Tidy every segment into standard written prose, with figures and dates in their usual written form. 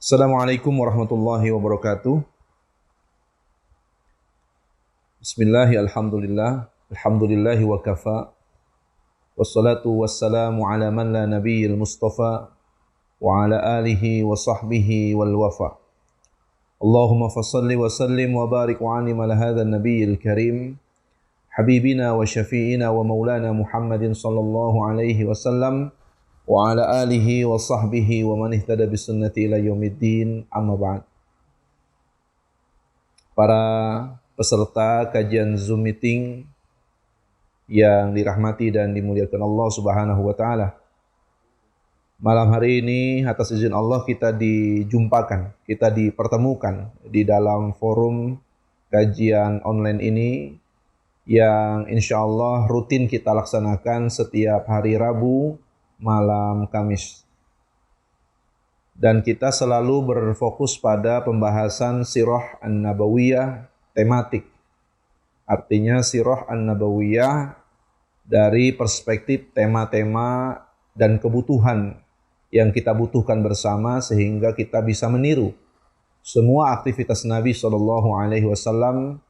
Assalamualaikum warahmatullahi wabarakatuh. Bismillahi alhamdulillah. Alhamdulillahi wa kafa. Wassalatu wassalamu ala man la nabiyyil mustafa wa ala alihi wa sahbihi wal wafa. Allahumma fassalli wa sallim wa barik wa anim ala hadha nabiyyil karim. Habibina wa syafi'ina wa maulana Muhammadin sallallahu alaihi wasallam wa ala alihi wa sahbihi wa man ihtada bi sunnati ila yaumiddin, amma ba'd. Para peserta kajian Zoom meeting yang dirahmati dan dimuliakan Allah Subhanahu wa taala. Malam hari ini atas izin Allah kita dijumpakan, kita dipertemukan di dalam forum kajian online ini yang insya Allah rutin kita laksanakan setiap hari Rabu malam Kamis. Dan kita selalu berfokus pada pembahasan Sirah An-Nabawiyah tematik. Artinya Sirah An-Nabawiyah dari perspektif tema-tema dan kebutuhan yang kita butuhkan bersama sehingga kita bisa meniru semua aktivitas Nabi SAW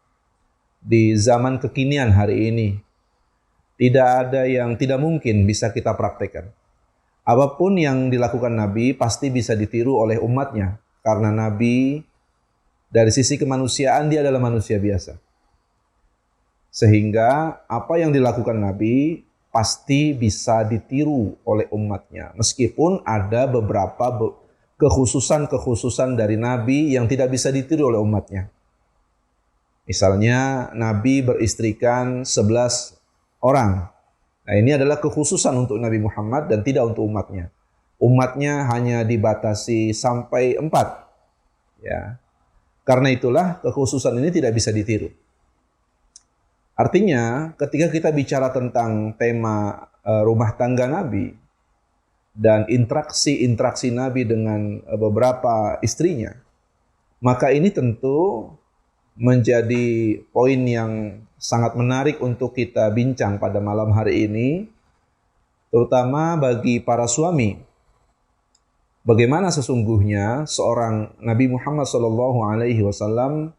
di zaman kekinian hari ini. Tidak ada yang tidak mungkin bisa kita praktekkan. Apapun yang dilakukan Nabi pasti bisa ditiru oleh umatnya. Karena Nabi dari sisi kemanusiaan dia adalah manusia biasa. Sehingga apa yang dilakukan Nabi pasti bisa ditiru oleh umatnya. Meskipun ada beberapa kekhususan-kekhususan dari Nabi yang tidak bisa ditiru oleh umatnya. Misalnya Nabi beristrikan 11 orang. Nah, ini adalah kekhususan untuk Nabi Muhammad dan tidak untuk umatnya. Umatnya hanya dibatasi sampai 4. Ya. Karena itulah kekhususan ini tidak bisa ditiru. Artinya ketika kita bicara tentang tema rumah tangga Nabi dan interaksi Nabi dengan beberapa istrinya, maka ini tentu menjadi poin yang sangat menarik untuk kita bincang pada malam hari ini, terutama bagi para suami. Bagaimana sesungguhnya seorang Nabi Muhammad SAW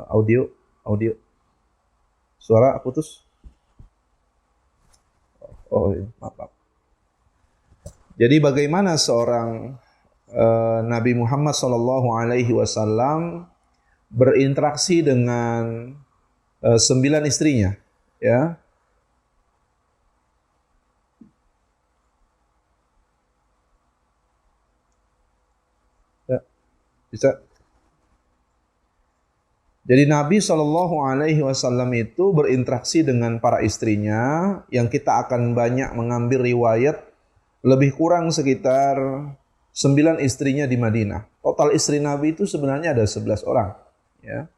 audio suara putus. Maaf. Jadi bagaimana seorang Nabi Muhammad SAW berinteraksi dengan 9 istrinya, ya. Ya, bisa. Jadi Nabi SAW itu berinteraksi dengan para istrinya yang kita akan banyak mengambil riwayat lebih kurang sekitar 9 istrinya di Madinah. Total istri Nabi itu sebenarnya ada 11 orang. Ya.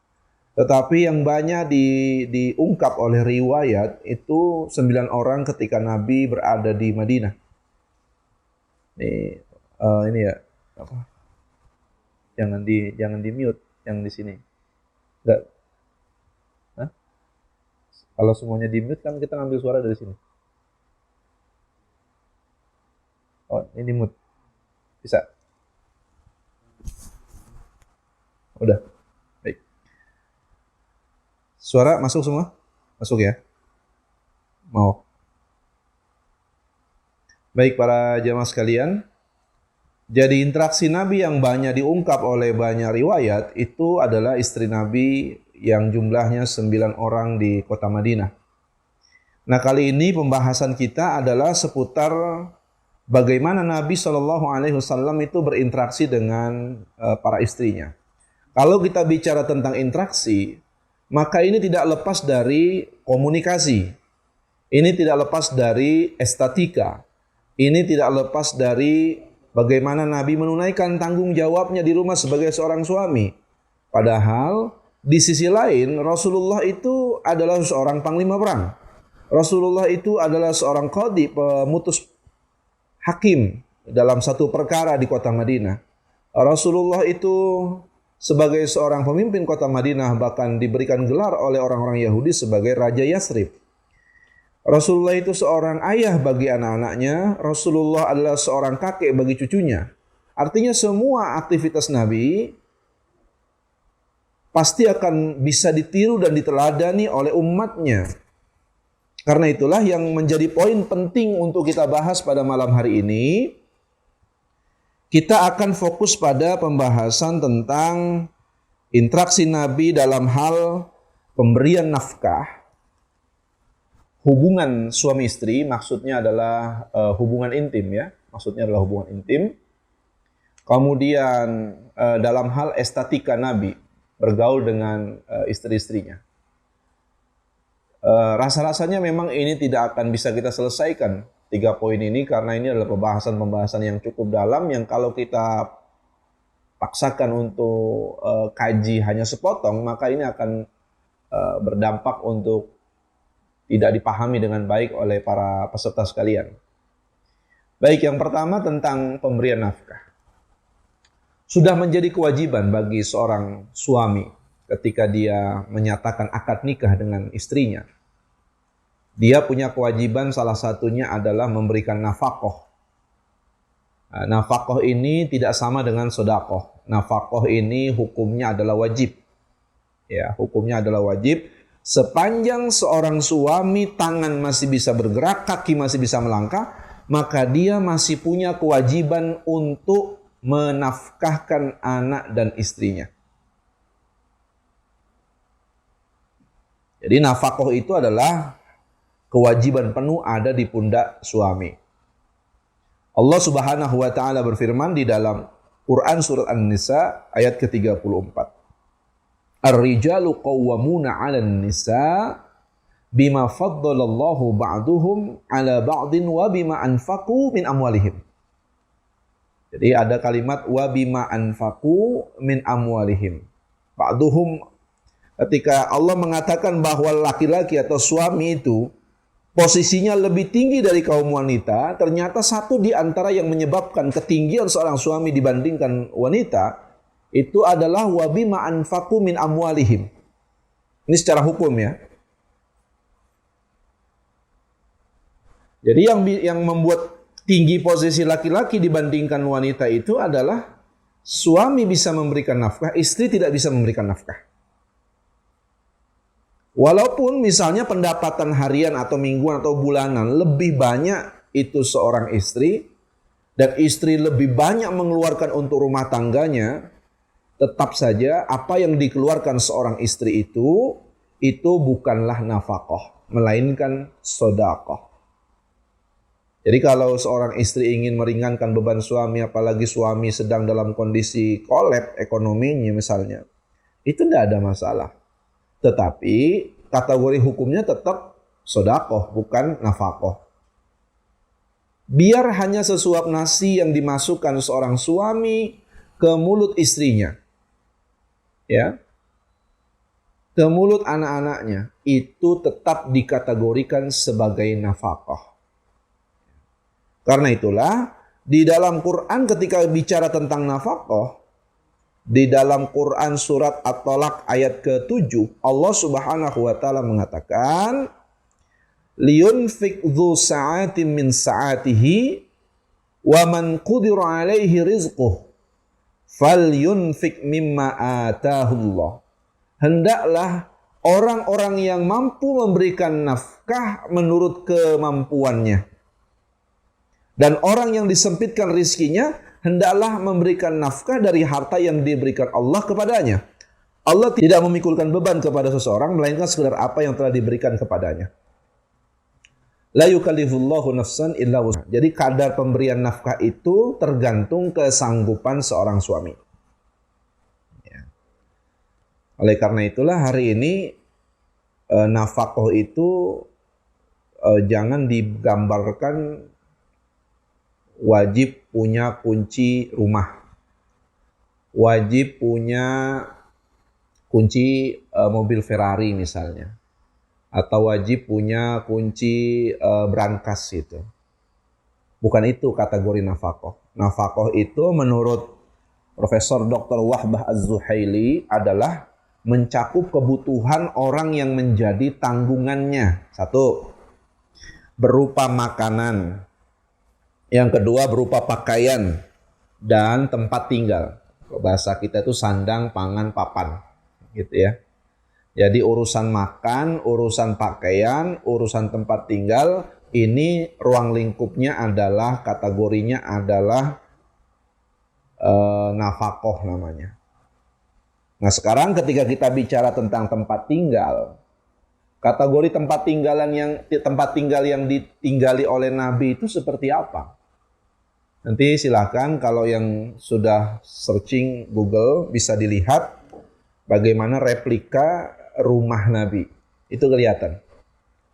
Tetapi yang banyak diungkap oleh riwayat itu 9 orang ketika Nabi berada di Madinah. Ini ya, apa? Jangan di mute yang di sini. Enggak. Hah? Kalau semuanya di mute kan kita ngambil suara dari sini. Oh, ini mute. Bisa. Udah. Baik. Suara masuk semua? Masuk ya? Mau. Baik para jamaah sekalian. Jadi interaksi Nabi yang banyak diungkap oleh banyak riwayat itu adalah istri Nabi yang jumlahnya 9 orang di kota Madinah. Nah, kali ini pembahasan kita adalah seputar bagaimana Nabi SAW itu berinteraksi dengan para istrinya. Kalau kita bicara tentang interaksi, maka ini tidak lepas dari komunikasi. Ini tidak lepas dari estetika. Ini tidak lepas dari bagaimana Nabi menunaikan tanggung jawabnya di rumah sebagai seorang suami. Padahal di sisi lain Rasulullah itu adalah seorang panglima perang. Rasulullah itu adalah seorang qadhi, pemutus hakim dalam satu perkara di kota Madinah. Rasulullah itu sebagai seorang pemimpin kota Madinah bahkan diberikan gelar oleh orang-orang Yahudi sebagai Raja Yasrib. Rasulullah itu seorang ayah bagi anak-anaknya, Rasulullah adalah seorang kakek bagi cucunya. Artinya semua aktivitas Nabi pasti akan bisa ditiru dan diteladani oleh umatnya. Karena itulah yang menjadi poin penting untuk kita bahas pada malam hari ini. Kita akan fokus pada pembahasan tentang interaksi Nabi dalam hal pemberian nafkah. Hubungan suami istri maksudnya adalah hubungan intim ya. Maksudnya adalah hubungan intim. Kemudian dalam hal estetika Nabi bergaul dengan istri-istrinya. Rasa-rasanya memang ini tidak akan bisa kita selesaikan 3 poin ini karena ini adalah pembahasan-pembahasan yang cukup dalam yang kalau kita paksakan untuk kaji hanya sepotong maka ini akan berdampak untuk tidak dipahami dengan baik oleh para peserta sekalian. Baik, yang pertama tentang pemberian nafkah. Sudah menjadi kewajiban bagi seorang suami ketika dia menyatakan akad nikah dengan istrinya. Dia punya kewajiban salah satunya adalah memberikan nafkah. Nafkah ini tidak sama dengan sedekah. Nafkah ini hukumnya adalah wajib. Ya, hukumnya adalah wajib. Sepanjang seorang suami tangan masih bisa bergerak, kaki masih bisa melangkah, maka dia masih punya kewajiban untuk menafkahkan anak dan istrinya. Jadi nafkah itu adalah kewajiban penuh ada di pundak suami. Allah Subhanahu wa taala berfirman di dalam Quran surat An-Nisa ayat ke-34. Ar-rijalu qawwamuna 'alan nisa bima faddalallahu ba'duhum 'ala ba'din wa bima anfaqu min amwalihim. Jadi ada kalimat wa bima anfaqu min amwalihim. Ba'duhum, ketika Allah mengatakan bahwa laki-laki atau suami itu posisinya lebih tinggi dari kaum wanita, ternyata satu di antara yang menyebabkan ketinggian seorang suami dibandingkan wanita itu adalah wa bima anfaqu min amwalihim. Ini secara hukum ya. Jadi yang membuat tinggi posisi laki-laki dibandingkan wanita itu adalah suami bisa memberikan nafkah, istri tidak bisa memberikan nafkah. Walaupun misalnya pendapatan harian atau mingguan atau bulanan lebih banyak itu seorang istri dan istri lebih banyak mengeluarkan untuk rumah tangganya, tetap saja apa yang dikeluarkan seorang istri itu bukanlah nafkah, melainkan sedekah. Jadi kalau seorang istri ingin meringankan beban suami, apalagi suami sedang dalam kondisi kolap ekonominya misalnya, itu tidak ada masalah. Tetapi kategori hukumnya tetap sedekah, bukan nafkah. Biar hanya sesuap nasi yang dimasukkan seorang suami ke mulut istrinya, ya, ke mulut anak-anaknya, itu tetap dikategorikan sebagai nafkah. Karena itulah di dalam Quran ketika bicara tentang nafkah, di dalam Quran surat At-Talaq ayat ke-7, Allah Subhanahu wa taala mengatakan, liyunfik dzu sa'atin min sa'atihi wa man qudira 'alaihi rizquh falyunfik mimma atahullah. Hendaklah orang-orang yang mampu memberikan nafkah menurut kemampuannya. Dan orang yang disempitkan rizkinya, hendaklah memberikan nafkah dari harta yang diberikan Allah kepadanya. Allah tidak memikulkan beban kepada seseorang, melainkan sekedar apa yang telah diberikan kepadanya. La yukallifullahu nafsan illa wus'aha. Jadi kadar pemberian nafkah itu tergantung kesanggupan seorang suami. Ya. Oleh karena itulah hari ini nafkah itu jangan digambarkan wajib punya kunci rumah, wajib punya kunci mobil Ferrari misalnya, atau wajib punya kunci brankas itu. Bukan itu kategori nafkah. Nafkah itu menurut Profesor Dr. Wahbah Az-Zuhaili adalah mencakup kebutuhan orang yang menjadi tanggungannya. Satu. berupa makanan. Yang kedua berupa pakaian dan tempat tinggal. Bahasa kita itu sandang, pangan, papan, gitu ya. Jadi urusan makan, urusan pakaian, urusan tempat tinggal, ini ruang lingkupnya adalah, kategorinya adalah nafkah namanya. Nah sekarang ketika kita bicara tentang tempat tinggal, kategori tempat tinggal yang ditinggali oleh Nabi itu seperti apa? Nanti silahkan kalau yang sudah searching Google bisa dilihat bagaimana replika rumah Nabi. Itu kelihatan.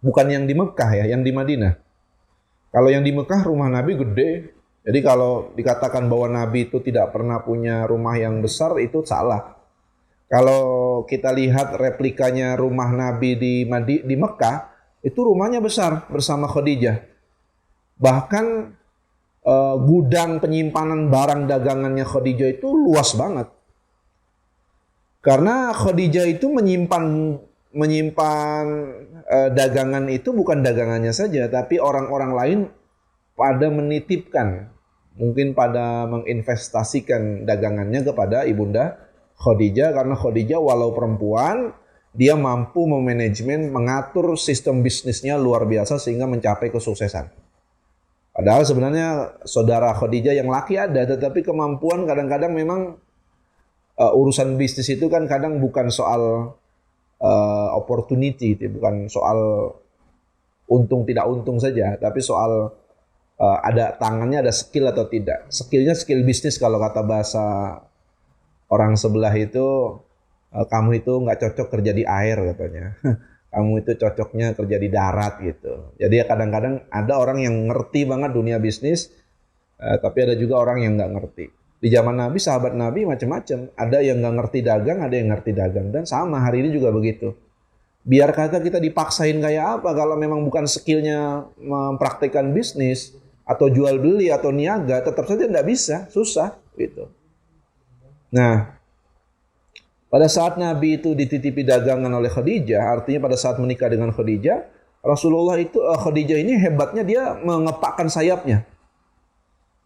Bukan yang di Mekah ya, yang di Madinah. Kalau yang di Mekah rumah Nabi gede. Jadi kalau dikatakan bahwa Nabi itu tidak pernah punya rumah yang besar itu salah. Kalau kita lihat replikanya rumah Nabi di Mekah, itu rumahnya besar bersama Khadijah. Bahkan gudang penyimpanan barang dagangannya Khadijah itu luas banget. Karena Khadijah itu menyimpan dagangan itu bukan dagangannya saja, tapi orang-orang lain pada menitipkan, mungkin pada menginvestasikan dagangannya kepada ibunda Khadijah, karena Khadijah walau perempuan, dia mampu memanajemen, mengatur sistem bisnisnya luar biasa sehingga mencapai kesuksesan. Padahal sebenarnya saudara Khadijah yang laki ada, tetapi kemampuan kadang-kadang memang urusan bisnis itu kan kadang bukan soal opportunity, bukan soal untung tidak untung saja, tapi soal ada tangannya, ada skill atau tidak. Skillnya skill bisnis kalau kata bahasa orang sebelah itu, kamu itu nggak cocok kerja di air katanya. Kamu itu cocoknya kerja di darat gitu. Jadi ya kadang-kadang ada orang yang ngerti banget dunia bisnis, tapi ada juga orang yang nggak ngerti. Di zaman Nabi, sahabat Nabi macam-macam. Ada yang nggak ngerti dagang, ada yang ngerti dagang. Dan sama, hari ini juga begitu. Biar kata kita dipaksain kayak apa, kalau memang bukan skillnya mempraktikkan bisnis, atau jual beli, atau niaga, tetap saja nggak bisa, susah gitu. Nah, pada saat Nabi itu dititipi dagangan oleh Khadijah, artinya pada saat menikah dengan Khadijah, Khadijah ini hebatnya dia mengepakkan sayapnya.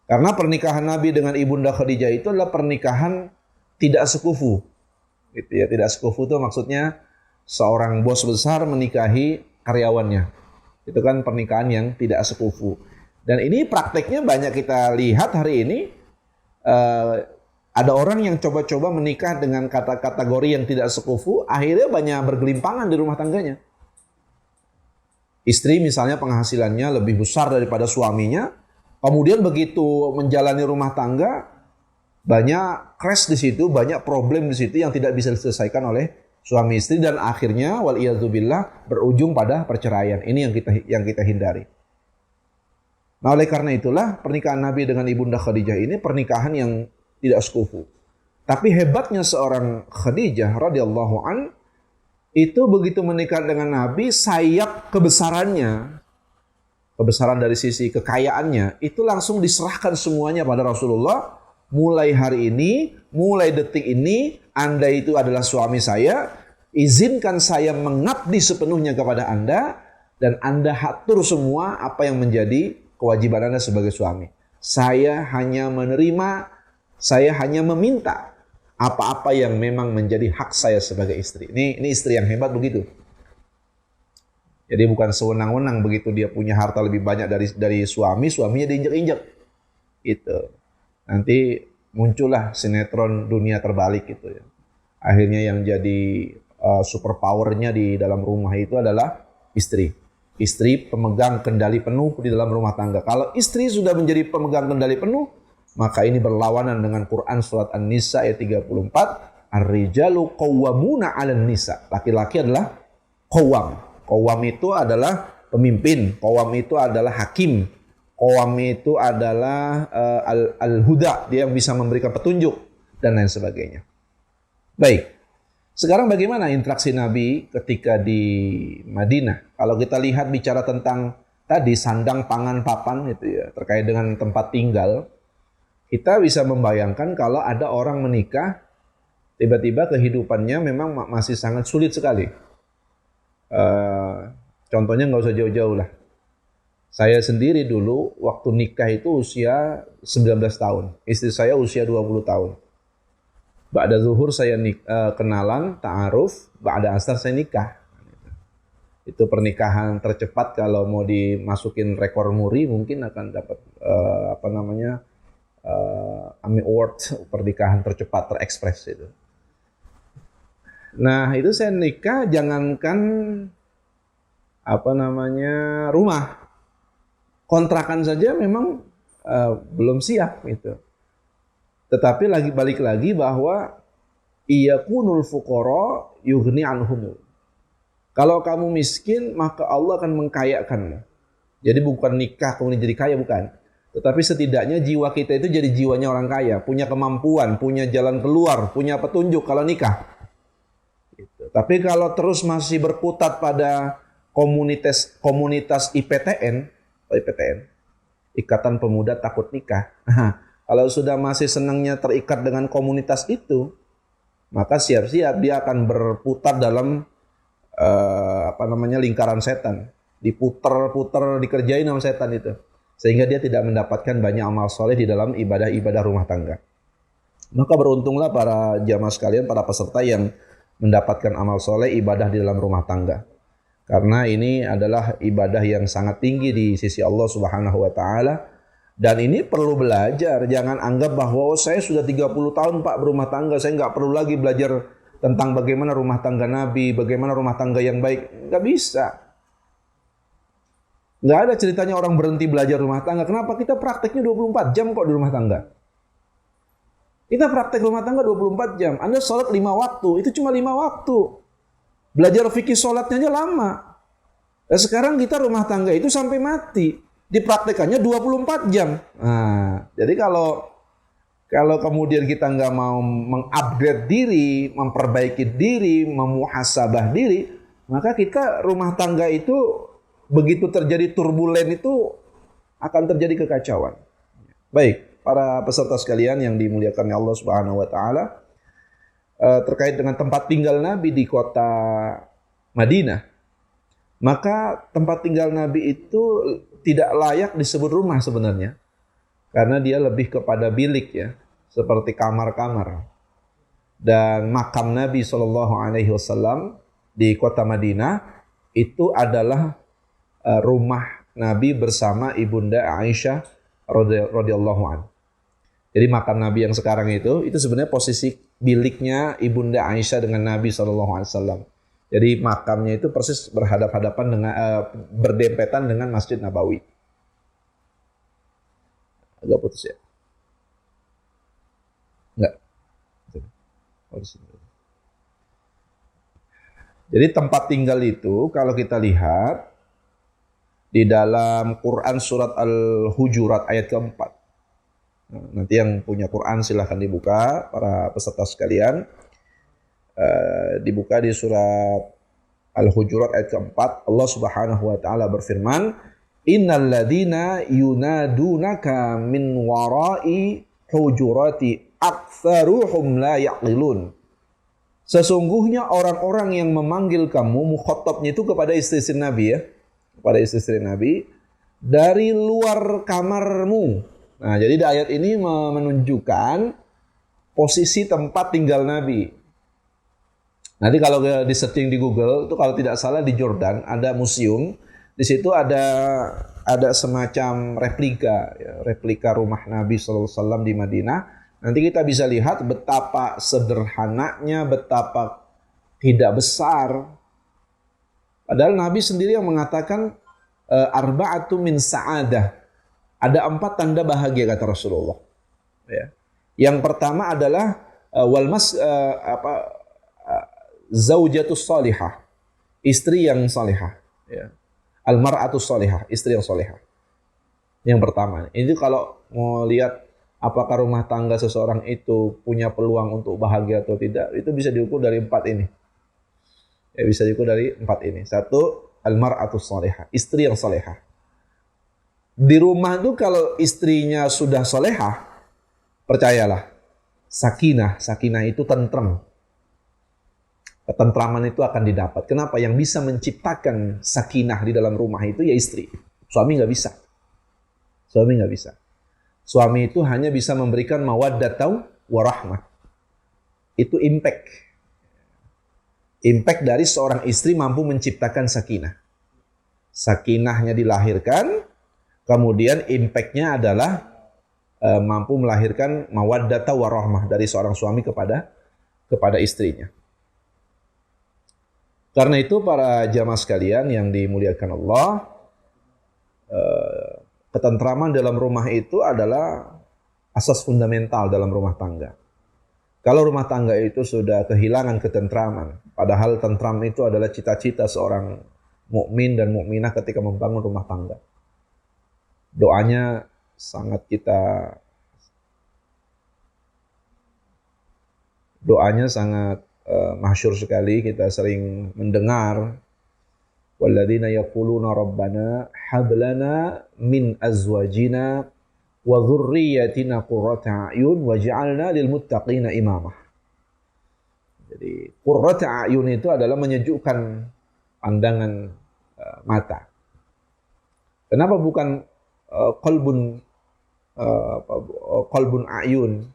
Karena pernikahan Nabi dengan ibunda Khadijah itu adalah pernikahan tidak sekufu. Gitu ya, tidak sekufu itu maksudnya seorang bos besar menikahi karyawannya. Itu kan pernikahan yang tidak sekufu. Dan ini prakteknya banyak kita lihat hari ini. Ada orang yang coba-coba menikah dengan kategori yang tidak sekufu, akhirnya banyak bergelimpangan di rumah tangganya. Istri misalnya penghasilannya lebih besar daripada suaminya, kemudian begitu menjalani rumah tangga, banyak crash di situ, banyak problem di situ yang tidak bisa diselesaikan oleh suami istri, dan akhirnya waliyadzubillah berujung pada perceraian. Ini yang kita hindari. Nah oleh karena itulah pernikahan Nabi dengan ibunda Khadijah ini pernikahan yang tidak sekufu. Tapi hebatnya seorang Khadijah radhiyallahu an itu begitu menikah dengan Nabi, sayap kebesarannya, kebesaran dari sisi kekayaannya itu langsung diserahkan semuanya pada Rasulullah. Mulai hari ini, mulai detik ini, Anda itu adalah suami saya, izinkan saya mengabdi sepenuhnya kepada Anda, dan Anda atur semua apa yang menjadi kewajiban Anda sebagai suami. Saya hanya menerima, saya hanya meminta apa-apa yang memang menjadi hak saya sebagai istri. Ini istri yang hebat begitu. Jadi bukan sewenang-wenang begitu dia punya harta lebih banyak dari suaminya diinjak-injak. Itu. Nanti muncullah sinetron dunia terbalik gitu ya. Akhirnya yang jadi super powernya di dalam rumah itu adalah istri. Istri pemegang kendali penuh di dalam rumah tangga. Kalau istri sudah menjadi pemegang kendali penuh, maka ini berlawanan dengan Quran surat An-Nisa ayat 34. Ar-rijalu qawwamuna 'alan nisa. Laki-laki adalah qawwam. Qawwam itu adalah pemimpin. Qawwam itu adalah hakim. Qawwam itu adalah al-huda. Dia yang bisa memberikan petunjuk dan lain sebagainya. Baik. Sekarang bagaimana interaksi Nabi ketika di Madinah? Kalau kita lihat bicara tentang tadi sandang, pangan, papan gitu ya, terkait dengan tempat tinggal, kita bisa membayangkan kalau ada orang menikah, tiba-tiba kehidupannya memang masih sangat sulit sekali. Contohnya nggak usah jauh-jauh lah. Saya sendiri dulu waktu nikah itu usia 19 tahun. Istri saya usia 20 tahun. Ba'da zuhur saya kenalan, ta'aruf, ba'da asar saya nikah. Itu pernikahan tercepat kalau mau dimasukin rekor muri mungkin akan dapat AMI Award pernikahan tercepat terekspres itu. Nah, itu saya nikah jangankan rumah. Kontrakan saja memang belum siap gitu. Tetapi balik lagi bahwa iyakunul fuqara yughni anhum. Kalau kamu miskin, maka Allah akan mengkayakanmu. Jadi bukan nikah kemudian jadi kaya, bukan. Tetapi setidaknya jiwa kita itu jadi jiwanya orang kaya. Punya kemampuan, punya jalan keluar, punya petunjuk kalau nikah. Gitu. Tapi kalau terus masih berkutat pada komunitas IPTN, Ikatan Pemuda Takut Nikah. Kalau sudah masih senangnya terikat dengan komunitas itu, maka siap-siap dia akan berputar dalam lingkaran setan, diputer-puter, dikerjain sama setan itu, sehingga dia tidak mendapatkan banyak amal soleh di dalam ibadah-ibadah rumah tangga. Maka beruntunglah para jamaah sekalian, para peserta yang mendapatkan amal soleh ibadah di dalam rumah tangga, karena ini adalah ibadah yang sangat tinggi di sisi Allah Subhanahu wa taala. Dan ini perlu belajar. Jangan anggap bahwa saya sudah 30 tahun Pak berumah tangga, saya nggak perlu lagi belajar tentang bagaimana rumah tangga Nabi, bagaimana rumah tangga yang baik. Nggak bisa. Nggak ada ceritanya orang berhenti belajar rumah tangga. Kenapa? Kita prakteknya 24 jam kok di rumah tangga. Kita praktek rumah tangga 24 jam. Anda sholat 5 waktu, itu cuma 5 waktu. Belajar fikih sholatnya aja lama. Dan sekarang kita rumah tangga itu sampai mati. Dipraktekannya 24 jam. Nah, jadi kalau kemudian kita nggak mau mengupgrade diri, memperbaiki diri, memuhasabah diri, maka kita rumah tangga itu begitu terjadi turbulen itu akan terjadi kekacauan. Baik, para peserta sekalian yang dimuliakan Allah Subhanahu wa taala, terkait dengan tempat tinggal Nabi di kota Madinah, maka tempat tinggal Nabi itu tidak layak disebut rumah sebenarnya. Karena dia lebih kepada bilik ya, seperti kamar-kamar. Dan makam Nabi SAW di kota Madinah itu adalah rumah Nabi bersama ibunda Aisyah radhiyallahu anha. Jadi makam Nabi yang sekarang itu sebenarnya posisi biliknya ibunda Aisyah dengan Nabi SAW. Jadi makamnya itu persis berhadap-hadapan dengan berdempetan dengan Masjid Nabawi. Agak putus ya? Enggak. Jadi tempat tinggal itu kalau kita lihat di dalam Quran surat Al-Hujurat ayat keempat. Nah, nanti yang punya Quran silahkan dibuka, para peserta sekalian. Dibuka di surat Al-Hujurat ayat keempat. Allah Subhanahu wa taala berfirman, innal ladzina yunadunaka min wara'i hujurati aktsaruhum la yaqilun. Sesungguhnya orang-orang yang memanggil kamu, mukhatabnya itu kepada istri-istri Nabi ya, kepada istri-istri Nabi dari luar kamarmu. Nah, jadi di ayat ini menunjukkan posisi tempat tinggal Nabi. Nanti kalau di searching di Google itu kalau tidak salah di Jordan ada museum. Di situ ada semacam replika rumah Nabi SAW di Madinah. Nanti kita bisa lihat betapa sederhananya, betapa tidak besar. Padahal Nabi sendiri yang mengatakan arba'atu min sa'adah. Ada 4 tanda bahagia kata Rasulullah. Ya. Yang pertama adalah zaujatus salihah, istri yang salihah. Ya. Al-mar'atus salihah, istri yang salihah. Yang pertama. Ini kalau mau lihat apakah rumah tangga seseorang itu punya peluang untuk bahagia atau tidak, itu bisa diukur dari 4 ini. Ya, bisa diukur dari 4 ini. 1, al-mar'atus salihah, istri yang salihah. Di rumah itu kalau istrinya sudah salihah, percayalah, sakinah itu tentrem. Ketentraman itu akan didapat. Kenapa? Yang bisa menciptakan sakinah di dalam rumah itu ya istri. Suami nggak bisa. Suami nggak bisa. Suami itu hanya bisa memberikan mawaddatau warahmah. Itu impact. Impact dari seorang istri mampu menciptakan sakinah. Sakinahnya dilahirkan, kemudian impact-nya adalah mampu melahirkan mawaddata warahmah dari seorang suami kepada istrinya. Karena itu para jamaah sekalian yang dimuliakan Allah, ketentraman dalam rumah itu adalah asas fundamental dalam rumah tangga. Kalau rumah tangga itu sudah kehilangan ketentraman, padahal tentram itu adalah cita-cita seorang mukmin dan mukminah ketika membangun rumah tangga. Doanya sangat masyhur sekali, kita sering mendengar walladzina yaquluna rabbana hab lana min azwajina wa dzurriyyatina qurrata a'yun waj'alna lil muttaqina imamah. Jadi qurrata a'yun itu adalah menyejukkan pandangan mata. Kenapa bukan qalbun a'yun,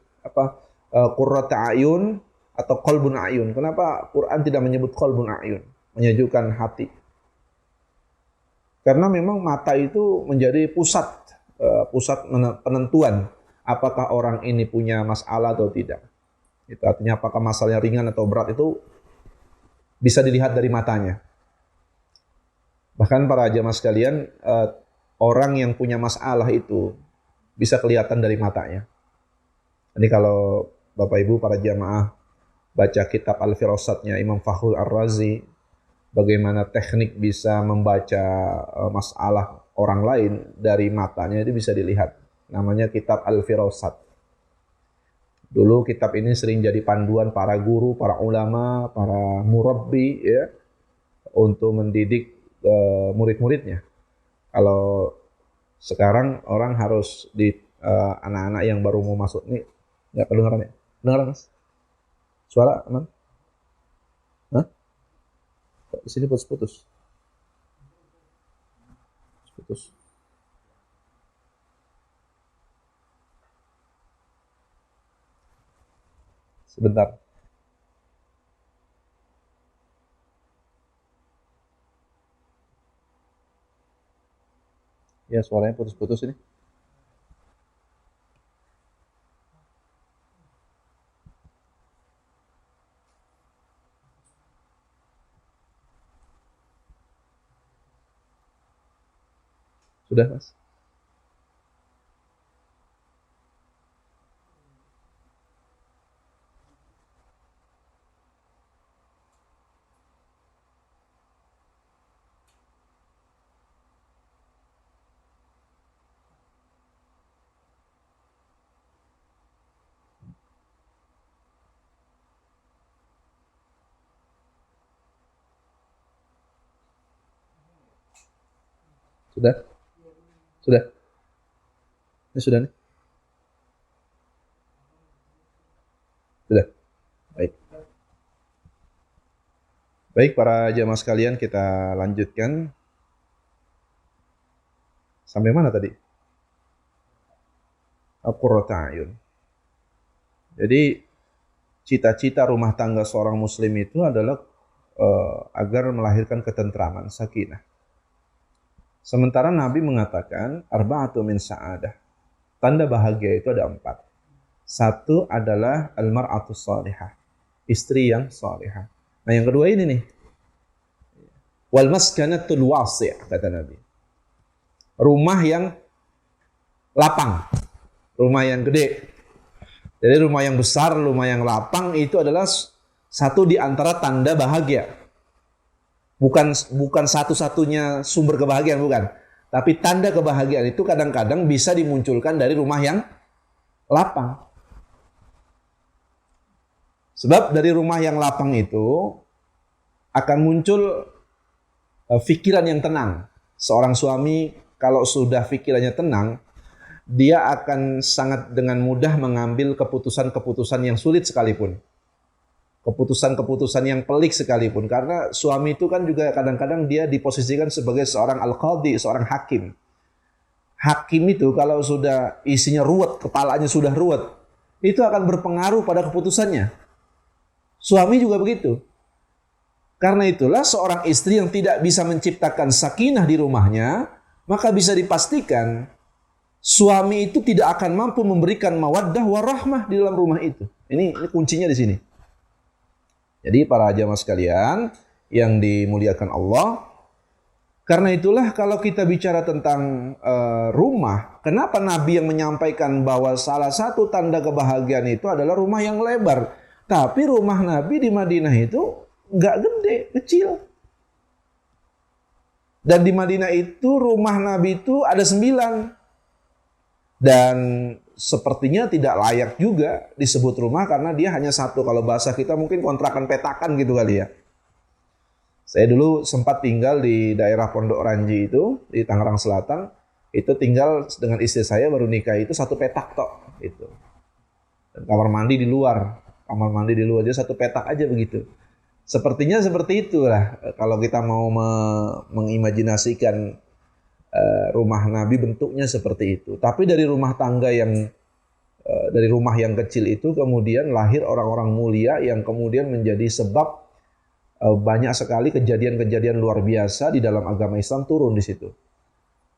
qurrata a'yun atau qalbun a'yun? Kenapa Quran tidak menyebut qalbun a'yun, menyejukkan hati? Karena memang mata itu menjadi pusat penentuan apakah orang ini punya masalah atau tidak. Itu artinya apakah masalahnya ringan atau berat itu bisa dilihat dari matanya. Bahkan para jamaah sekalian, orang yang punya masalah itu bisa kelihatan dari matanya. Ini kalau Bapak Ibu para jamaah baca kitab Al-Firasatnya Imam Fakhrul Ar-Razi, bagaimana teknik bisa membaca masalah orang lain dari matanya, itu bisa dilihat. Namanya kitab Al-Firasat. Dulu kitab ini sering jadi panduan para guru, para ulama, para murabbi ya, untuk mendidik murid-muridnya. Kalau sekarang orang harus di anak-anak yang baru mau masuk ini nggak kedengaran ya? Dengar Mas? Suara aman? Hah? Di sini putus-putus. Putus. Sebentar. Ya, suaranya putus-putus ini. Sudah, Mas? Sudah? Sudah? Ini sudah nih? Sudah? Baik. Baik, para jamaah sekalian, kita lanjutkan. Sampai mana tadi? Qurrata a'yun. Jadi, cita-cita rumah tangga seorang muslim itu adalah agar melahirkan ketentraman, sakinah. Sementara Nabi mengatakan, arba'atu min sa'adah. Tanda bahagia itu ada 4. Satu adalah al-mar'atu salihah, istri yang salihah. Nah, yang kedua ini nih. Wal maskanatul wasi', kata Nabi. Rumah yang lapang, rumah yang gede. Jadi rumah yang besar, rumah yang lapang itu adalah satu di antara tanda bahagia. Bukan satu-satunya sumber kebahagiaan, bukan. Tapi tanda kebahagiaan itu kadang-kadang bisa dimunculkan dari rumah yang lapang. Sebab dari rumah yang lapang itu akan muncul pikiran yang tenang. Seorang suami kalau sudah pikirannya tenang, dia akan sangat dengan mudah mengambil keputusan-keputusan yang sulit sekalipun. Keputusan-keputusan yang pelik sekalipun. Karena suami itu kan juga kadang-kadang dia diposisikan sebagai seorang al-qadhi, seorang hakim. hakim itu kalau sudah isinya ruwet, kepalanya sudah ruwet, itu akan berpengaruh pada keputusannya. Suami juga begitu. Karena itulah seorang istri yang tidak bisa menciptakan sakinah di rumahnya, maka bisa dipastikan suami itu tidak akan mampu memberikan mawaddah warahmah di dalam rumah itu. Ini kuncinya di sini. Jadi para jamaah sekalian yang dimuliakan Allah, karena itulah kalau kita bicara tentang rumah, kenapa Nabi yang menyampaikan bahwa salah satu tanda kebahagiaan itu adalah rumah yang lebar. Tapi rumah Nabi di Madinah itu nggak gede, kecil. Dan di Madinah itu rumah Nabi itu ada 9. Dan sepertinya tidak layak juga disebut rumah karena dia hanya satu. Kalau bahasa kita mungkin kontrakan petakan gitu kali ya. Saya dulu sempat tinggal di daerah Pondok Ranji itu, di Tangerang Selatan. Itu tinggal dengan istri saya baru nikah itu satu petak tok. Itu. Dan kamar mandi di luar. Kamar mandi di luar, dia satu petak aja begitu. Sepertinya seperti itulah kalau kita mau mengimajinasikan rumah Nabi bentuknya seperti itu. Tapi dari rumah tangga yang dari rumah yang kecil itu kemudian lahir orang-orang mulia yang kemudian menjadi sebab banyak sekali kejadian-kejadian luar biasa di dalam agama Islam turun di situ.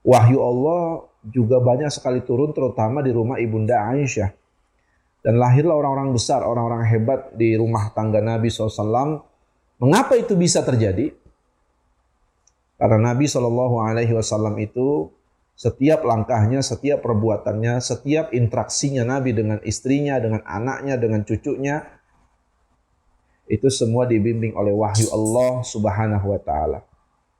Wahyu Allah juga banyak sekali turun terutama di rumah Ibunda Aisyah. Dan lahirlah orang-orang besar, orang-orang hebat di rumah tangga Nabi SAW. Mengapa itu bisa terjadi? Karena Nabi SAW itu setiap langkahnya, setiap perbuatannya, setiap interaksinya Nabi dengan istrinya, dengan anaknya, dengan cucunya, itu semua dibimbing oleh wahyu Allah Subhanahu wa Ta'ala.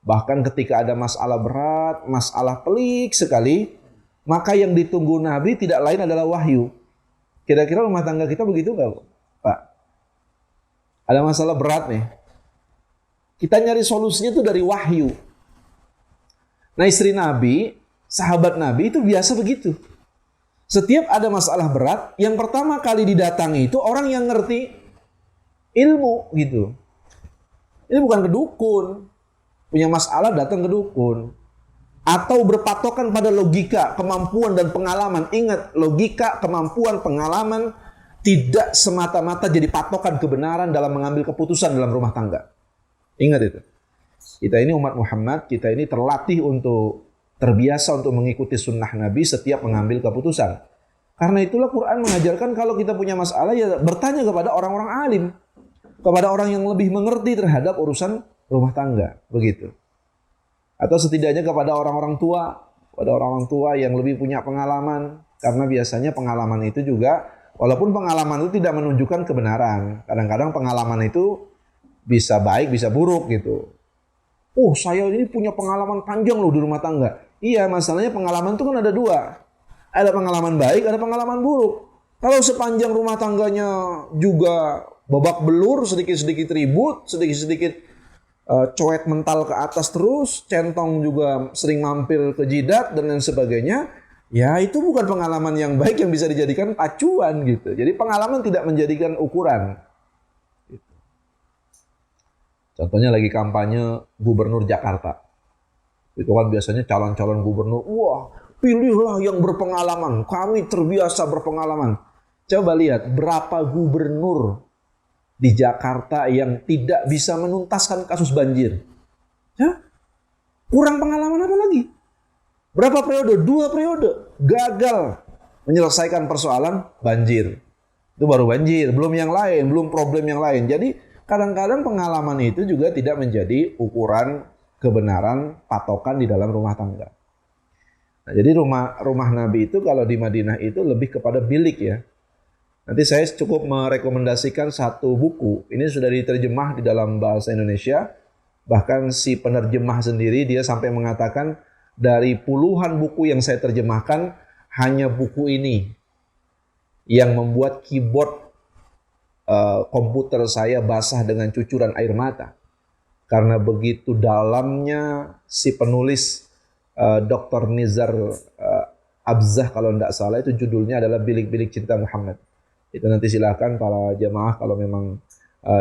Bahkan ketika ada masalah berat, masalah pelik sekali, maka yang ditunggu Nabi tidak lain adalah wahyu. Kira-kira rumah tangga kita begitu nggak, Pak? Ada masalah berat nih. Kita nyari solusinya itu dari wahyu. Nah, istri Nabi, sahabat Nabi itu biasa begitu. Setiap ada masalah berat, yang pertama kali didatangi itu orang yang ngerti ilmu gitu. Ini bukan ke dukun. Punya masalah datang ke dukun. Atau berpatokan pada logika, kemampuan dan pengalaman. Ingat, logika, kemampuan, pengalaman tidak semata-mata jadi patokan kebenaran dalam mengambil keputusan dalam rumah tangga. Ingat itu. Kita ini umat Muhammad, kita ini terlatih untuk terbiasa untuk mengikuti sunnah Nabi setiap mengambil keputusan. Karena itulah Quran mengajarkan kalau kita punya masalah ya bertanya kepada orang-orang alim. Kepada orang yang lebih mengerti terhadap urusan rumah tangga. Begitu. Atau setidaknya kepada orang-orang tua. Kepada orang-orang tua yang lebih punya pengalaman. Karena biasanya pengalaman itu juga, walaupun pengalaman itu tidak menunjukkan kebenaran. Kadang-kadang pengalaman itu bisa baik, bisa buruk gitu. Oh, saya ini punya pengalaman panjang loh di rumah tangga. Iya, masalahnya pengalaman itu kan ada 2. Ada pengalaman baik, ada pengalaman buruk. Kalau sepanjang rumah tangganya juga babak belur, sedikit-sedikit ribut, sedikit-sedikit coet mental ke atas terus, centong juga sering mampir ke jidat dan lain sebagainya, ya itu bukan pengalaman yang baik yang bisa dijadikan acuan gitu. Jadi pengalaman tidak menjadikan ukuran. Contohnya lagi kampanye gubernur Jakarta. Itu kan biasanya calon-calon gubernur, wah pilihlah yang berpengalaman, kami terbiasa berpengalaman. Coba lihat berapa gubernur di Jakarta yang tidak bisa menuntaskan kasus banjir. Ya? Kurang pengalaman apa lagi? Berapa periode? 2 periode. Gagal menyelesaikan persoalan banjir. Itu baru banjir, belum yang lain, belum problem yang lain. Jadi kadang-kadang pengalaman itu juga tidak menjadi ukuran kebenaran patokan di dalam rumah tangga. Nah, jadi rumah Nabi itu kalau di Madinah itu lebih kepada bilik ya. Nanti saya cukup merekomendasikan satu buku. Ini sudah diterjemah di dalam bahasa Indonesia. Bahkan si penerjemah sendiri dia sampai mengatakan dari puluhan buku yang saya terjemahkan hanya buku ini yang membuat keyboard komputer saya basah dengan cucuran air mata. Karena begitu dalamnya si penulis Dr. Nizar Abzah kalau tidak salah itu judulnya adalah Bilik-Bilik Cinta Muhammad. Itu nanti silakan para jamaah kalau memang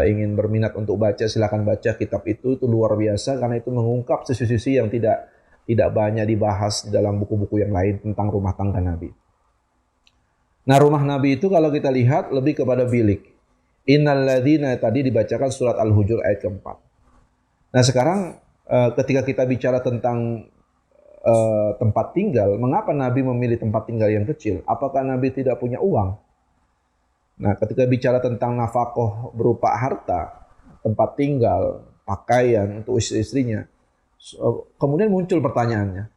ingin berminat untuk baca silakan baca kitab itu luar biasa karena itu mengungkap sisi-sisi yang tidak tidak banyak dibahas di dalam buku-buku yang lain tentang rumah tangga Nabi. Nah, rumah Nabi itu kalau kita lihat lebih kepada bilik. Innalladzina tadi dibacakan surat Al-Hujur ayat keempat. Nah, sekarang ketika kita bicara tentang tempat tinggal, mengapa Nabi memilih tempat tinggal yang kecil? Apakah Nabi tidak punya uang? Nah, ketika bicara tentang nafkah berupa harta, tempat tinggal, pakaian untuk istri-istrinya, kemudian muncul pertanyaannya,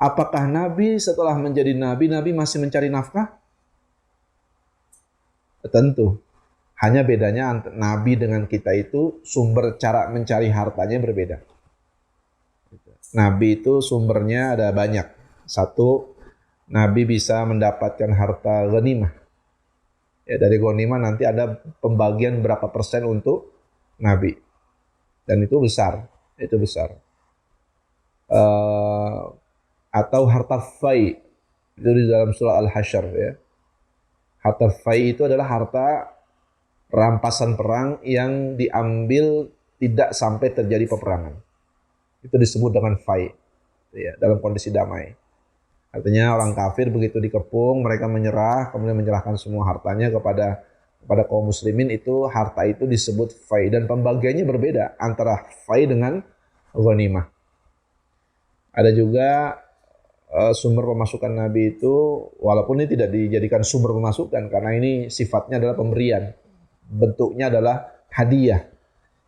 apakah Nabi setelah menjadi Nabi, Nabi masih mencari nafkah? Tentu. Hanya bedanya Nabi dengan kita itu sumber cara mencari hartanya berbeda. Nabi itu sumbernya ada banyak. Satu, Nabi bisa mendapatkan harta ghanimah. Ya, dari ghanimah nanti ada pembagian berapa persen untuk Nabi. Dan itu besar. Itu besar. Atau harta fai. Itu di dalam surah Al-Hasyr. Ya. Harta fai itu adalah harta rampasan perang yang diambil tidak sampai terjadi peperangan. Itu disebut dengan fai, ya, dalam kondisi damai. Artinya orang kafir begitu dikepung, mereka menyerah, kemudian menyerahkan semua hartanya kepada kaum muslimin, itu harta itu disebut fai, dan pembagiannya berbeda antara fai dengan ghanimah. Ada juga sumber pemasukan Nabi itu, walaupun ini tidak dijadikan sumber pemasukan karena ini sifatnya adalah pemberian. Bentuknya adalah hadiah.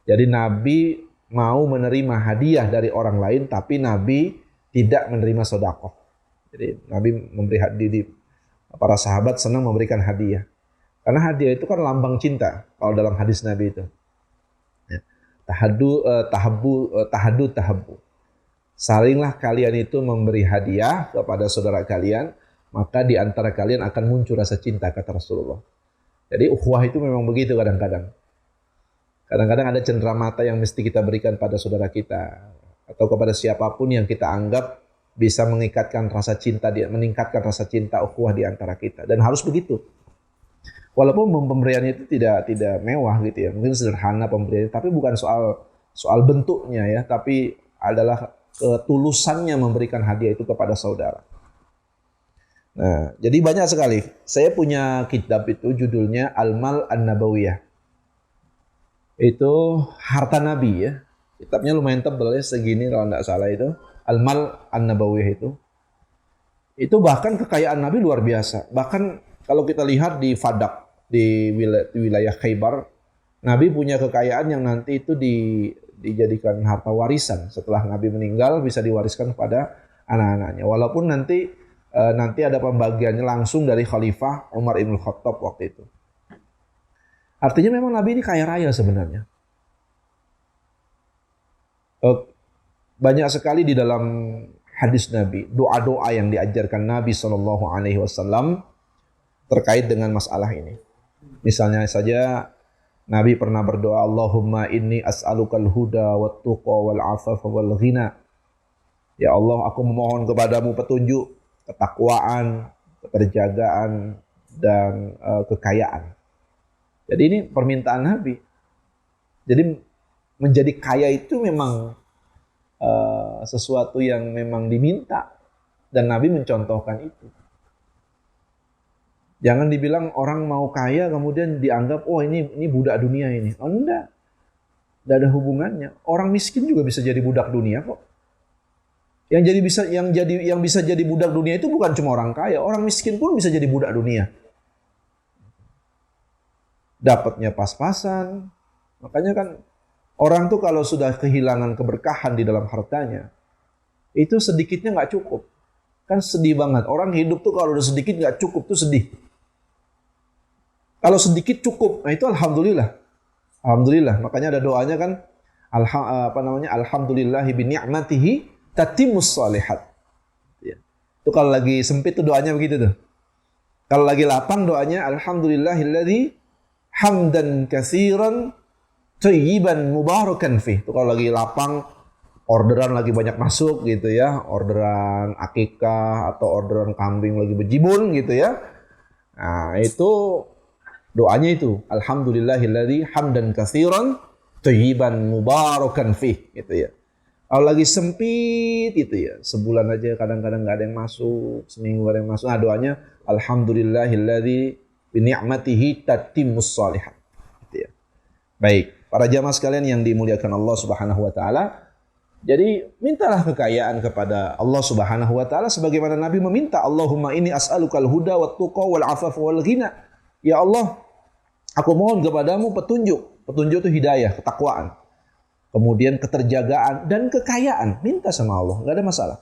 Jadi Nabi mau menerima hadiah dari orang lain, tapi Nabi tidak menerima sedekah. Jadi Nabi memberi hadiah, para sahabat senang memberikan hadiah. Karena hadiah itu kan lambang cinta kalau dalam hadis Nabi itu. Ya. Tahabbu. Salinglah kalian itu memberi hadiah kepada saudara kalian, maka di antara kalian akan muncul rasa cinta, kata Rasulullah. Jadi ukhuwah itu memang begitu kadang-kadang. Kadang-kadang ada cenderamata yang mesti kita berikan pada saudara kita atau kepada siapapun yang kita anggap bisa meningkatkan rasa cinta ukhuwah di antara kita, dan harus begitu. Walaupun pemberiannya itu tidak mewah gitu ya, mungkin sederhana pemberiannya, tapi bukan soal bentuknya ya, tapi adalah ketulusannya memberikan hadiah itu kepada saudara. Nah, jadi banyak sekali. Saya punya kitab itu judulnya Al-Mal An-Nabawiyah. Itu harta Nabi ya. Kitabnya lumayan tebal ya, segini kalau tidak salah itu. Al-Mal An-Nabawiyah itu. Itu bahkan kekayaan Nabi luar biasa. Bahkan kalau kita lihat di Fadak, di wilayah Khaybar, Nabi punya kekayaan yang nanti itu dijadikan harta warisan. Setelah Nabi meninggal bisa diwariskan kepada anak-anaknya. Walaupun nanti ada pembagiannya langsung dari Khalifah Umar Ibn Khattab waktu itu. Artinya memang Nabi ini kaya raya sebenarnya. Banyak sekali di dalam hadis Nabi, doa-doa yang diajarkan Nabi SAW terkait dengan masalah ini. Misalnya saja Nabi pernah berdoa, Allahumma inni as'alukal huda wat tuqa wal afafa wal ghina. Ya Allah, aku memohon kepadamu petunjuk, ketakwaan, keterjagaan, dan kekayaan. Jadi ini permintaan Nabi. Jadi menjadi kaya itu memang sesuatu yang memang diminta, dan Nabi mencontohkan itu. Jangan dibilang orang mau kaya kemudian dianggap ini budak dunia ini. Oh enggak. Tidak ada hubungannya. Orang miskin juga bisa jadi budak dunia kok. Yang bisa jadi budak dunia itu bukan cuma orang kaya, orang miskin pun bisa jadi budak dunia. Dapatnya pas-pasan. Makanya kan orang tuh kalau sudah kehilangan keberkahan di dalam hartanya, itu sedikitnya nggak cukup. Kan sedih banget. Orang hidup tuh kalau udah sedikit nggak cukup tuh sedih. Kalau sedikit cukup, nah itu alhamdulillah. Alhamdulillah. Makanya ada doanya kan, alhamdulillahi bi ni'matihi tatimmus shalihat. Ya. Itu kalau lagi sempit tuh doanya begitu tuh. Kalau lagi lapang doanya alhamdulillahilladzi hamdan katsiran thayyiban mubarakan fih. Itu kalau lagi lapang, orderan lagi banyak masuk gitu ya, orderan akikah atau orderan kambing lagi bejibun gitu ya. Nah, itu doanya itu alhamdulillahilladzi hamdan katsiran thayyiban mubarakan fih gitu ya. Kalau lagi sempit itu ya, sebulan aja kadang-kadang nggak ada yang masuk, seminggu nggak ada yang masuk. Nah doanya alhamdulillahilladzi bi ni'matihi tatimmus shalihat. Gitu ya. Baik, para jamaah sekalian yang dimuliakan Allah Subhanahu wa taala, jadi mintalah kekayaan kepada Allah Subhanahu wa taala sebagaimana Nabi meminta, Allahumma inni as'alukal huda wat tuqa wal afafa wal ghina. Ya Allah, aku mohon kepadamu petunjuk. Petunjuk itu hidayah, ketakwaan. Kemudian keterjagaan dan kekayaan. Minta sama Allah, nggak ada masalah.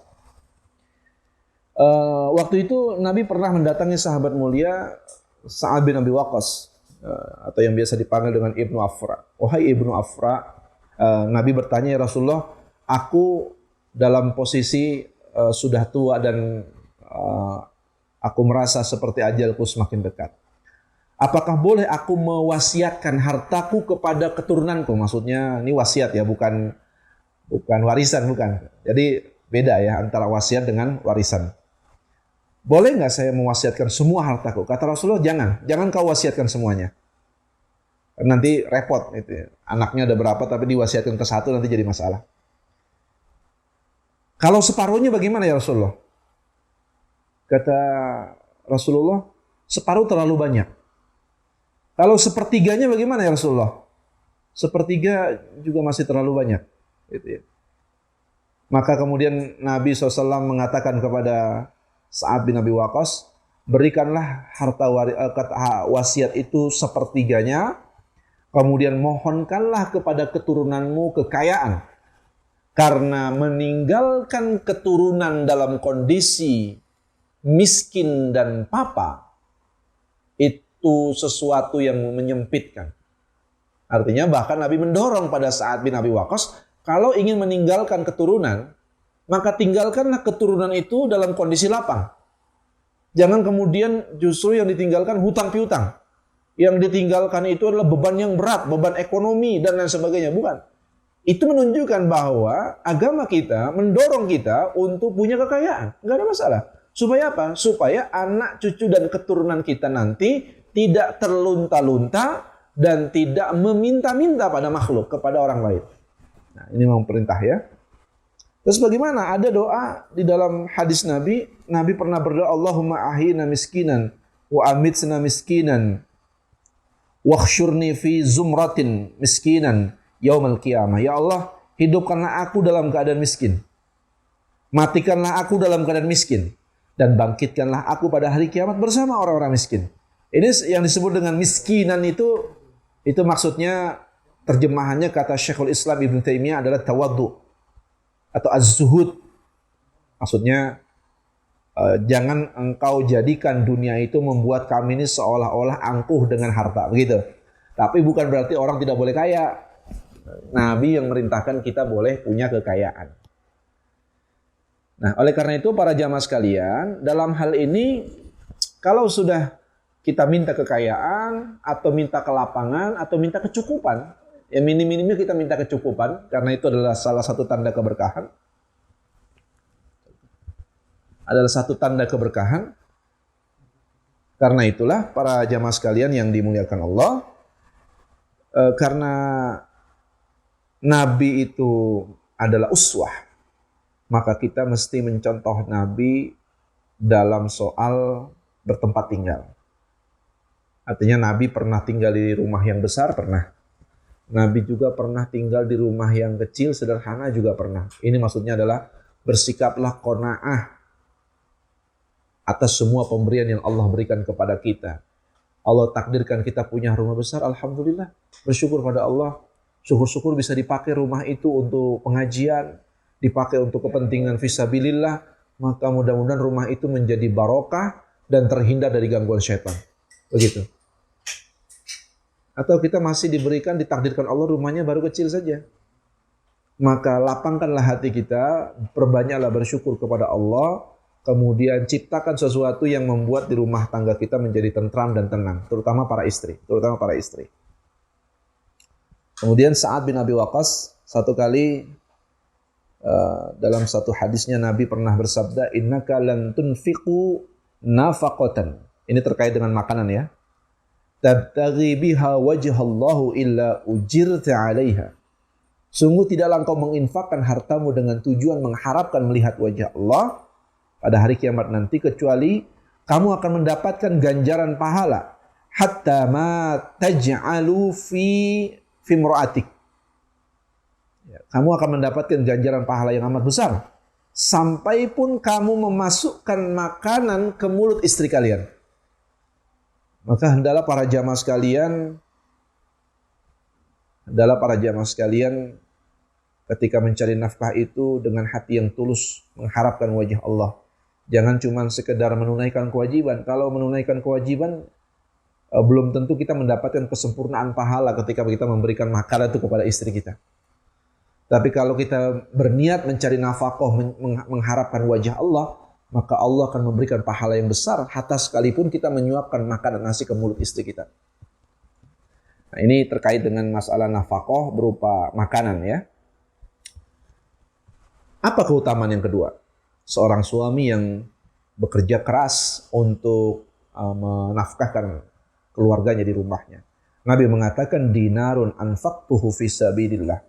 Waktu itu Nabi pernah mendatangi sahabat mulia Sa'ad bin Abi Waqqas, atau yang biasa dipanggil dengan Ibnu Afra. Wahai Ibnu Afra, Nabi bertanya, ya Rasulullah, aku dalam posisi sudah tua dan aku merasa seperti ajalku semakin dekat. Apakah boleh aku mewasiatkan hartaku kepada keturunanku? Maksudnya ini wasiat ya, bukan warisan, bukan. Jadi beda ya antara wasiat dengan warisan. Boleh nggak saya mewasiatkan semua hartaku? Kata Rasulullah, jangan kau wasiatkan semuanya. Nanti repot itu ya. Anaknya ada berapa tapi diwasiatkan ke satu nanti jadi masalah. Kalau separuhnya bagaimana ya Rasulullah? Kata Rasulullah, separuh terlalu banyak. Kalau sepertiganya bagaimana ya Rasulullah? Sepertiga juga masih terlalu banyak. Gitu ya. Maka kemudian Nabi SAW mengatakan kepada Sa'ad bin Abi Waqqas, berikanlah harta wasiat itu sepertiganya, kemudian mohonkanlah kepada keturunanmu kekayaan. Karena meninggalkan keturunan dalam kondisi miskin dan papa, itu sesuatu yang menyempitkan. Artinya bahkan Nabi mendorong pada Sa'ad bin Abi Waqqas, kalau ingin meninggalkan keturunan, maka tinggalkanlah keturunan itu dalam kondisi lapang. Jangan kemudian justru yang ditinggalkan hutang piutang. Yang ditinggalkan itu adalah beban yang berat, beban ekonomi dan lain sebagainya. Bukan. Itu menunjukkan bahwa agama kita mendorong kita untuk punya kekayaan. Nggak ada masalah. Supaya apa? Supaya anak, cucu, dan keturunan kita nanti tidak terlunta-lunta dan tidak meminta-minta pada makhluk, kepada orang lain. Nah, ini memang perintah ya. Terus bagaimana? Ada doa di dalam hadis Nabi. Nabi pernah berdoa, Allahumma ahina miskinan wa amitsna miskinan wakhsyurni fi zumratin miskinan yaumal qiyamah. Ya Allah, hidupkanlah aku dalam keadaan miskin. Matikanlah aku dalam keadaan miskin. Dan bangkitkanlah aku pada hari kiamat bersama orang-orang miskin. Ini yang disebut dengan miskinan itu maksudnya terjemahannya kata Syekhul Islam Ibn Taimiyah adalah tawaddu atau az-zuhud. Maksudnya jangan engkau jadikan dunia itu membuat kami ini seolah-olah angkuh dengan harta, begitu. Tapi bukan berarti orang tidak boleh kaya. Nabi yang merintahkan kita boleh punya kekayaan. Nah, oleh karena itu para jamaah sekalian, dalam hal ini kalau sudah kita minta kekayaan atau minta kelapangan atau minta kecukupan, ya minim-minimnya kita minta kecukupan karena itu adalah salah satu tanda keberkahan. Adalah satu tanda keberkahan. Karena itulah para jamaah sekalian yang dimuliakan Allah, karena Nabi itu adalah uswah, maka kita mesti mencontoh Nabi dalam soal bertempat tinggal. Artinya Nabi pernah tinggal di rumah yang besar, pernah. Nabi juga pernah tinggal di rumah yang kecil, sederhana juga pernah. Ini maksudnya adalah bersikaplah qanaah atas semua pemberian yang Allah berikan kepada kita. Allah takdirkan kita punya rumah besar, alhamdulillah. Bersyukur pada Allah. Syukur-syukur bisa dipakai rumah itu untuk pengajian, dipakai untuk kepentingan fisabilillah, maka mudah-mudahan rumah itu menjadi barokah dan terhindar dari gangguan syaitan. Begitu. Atau kita masih diberikan, ditakdirkan Allah rumahnya baru kecil saja. Maka lapangkanlah hati kita, perbanyaklah bersyukur kepada Allah, kemudian ciptakan sesuatu yang membuat di rumah tangga kita menjadi tentram dan tenang, terutama para istri. Kemudian Sa'ad bin Abi Waqqas satu kali dalam satu hadisnya Nabi pernah bersabda, innaka lan tunfiqu nafaqatan. Ini terkait dengan makanan ya. Tabtaghi biha wajhallahu illa ujirta 'alaiha. Sungguh tidaklah engkau menginfakkan hartamu dengan tujuan mengharapkan melihat wajah Allah pada hari kiamat nanti, kecuali kamu akan mendapatkan ganjaran pahala hatta ma taj'alu fi imra'atik. Ya, kamu akan mendapatkan ganjaran pahala yang amat besar sampai pun kamu memasukkan makanan ke mulut istri kalian. Maka hendaklah para jamaah sekalian ketika mencari nafkah itu dengan hati yang tulus mengharapkan wajah Allah. Jangan cuma sekedar menunaikan kewajiban. Kalau menunaikan kewajiban belum tentu kita mendapatkan kesempurnaan pahala ketika kita memberikan makanan itu kepada istri kita. Tapi kalau kita berniat mencari nafkah, mengharapkan wajah Allah, maka Allah akan memberikan pahala yang besar hatta sekalipun kita menyuapkan makanan nasi ke mulut istri kita. Nah, ini terkait dengan masalah nafkah berupa makanan ya. Apa keutamaan yang kedua? Seorang suami yang bekerja keras untuk menafkahkan keluarganya di rumahnya. Nabi mengatakan dinarun anfaqtuhu fi sabilillah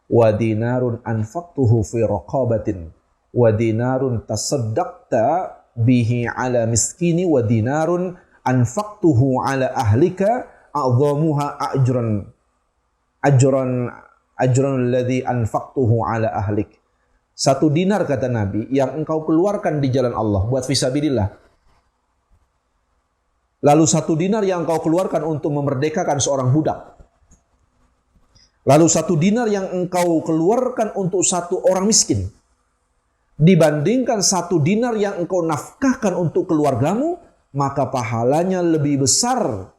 wa dinarun anfaqtuhu fi raqabatin wa dinarun tasaddaqta bihi ala miskini wa dinarun anfaqtuhu ala ahlika a'dhamuha ajran alladhi anfaqtuhu ala ahlik. 1 dinar kata Nabi yang engkau keluarkan di jalan Allah buat fisabilillah. Lalu 1 dinar yang engkau keluarkan untuk memerdekakan seorang budak. Lalu 1 dinar yang engkau keluarkan untuk 1 orang miskin. Dibandingkan 1 dinar yang engkau nafkahkan untuk keluargamu, maka pahalanya lebih besar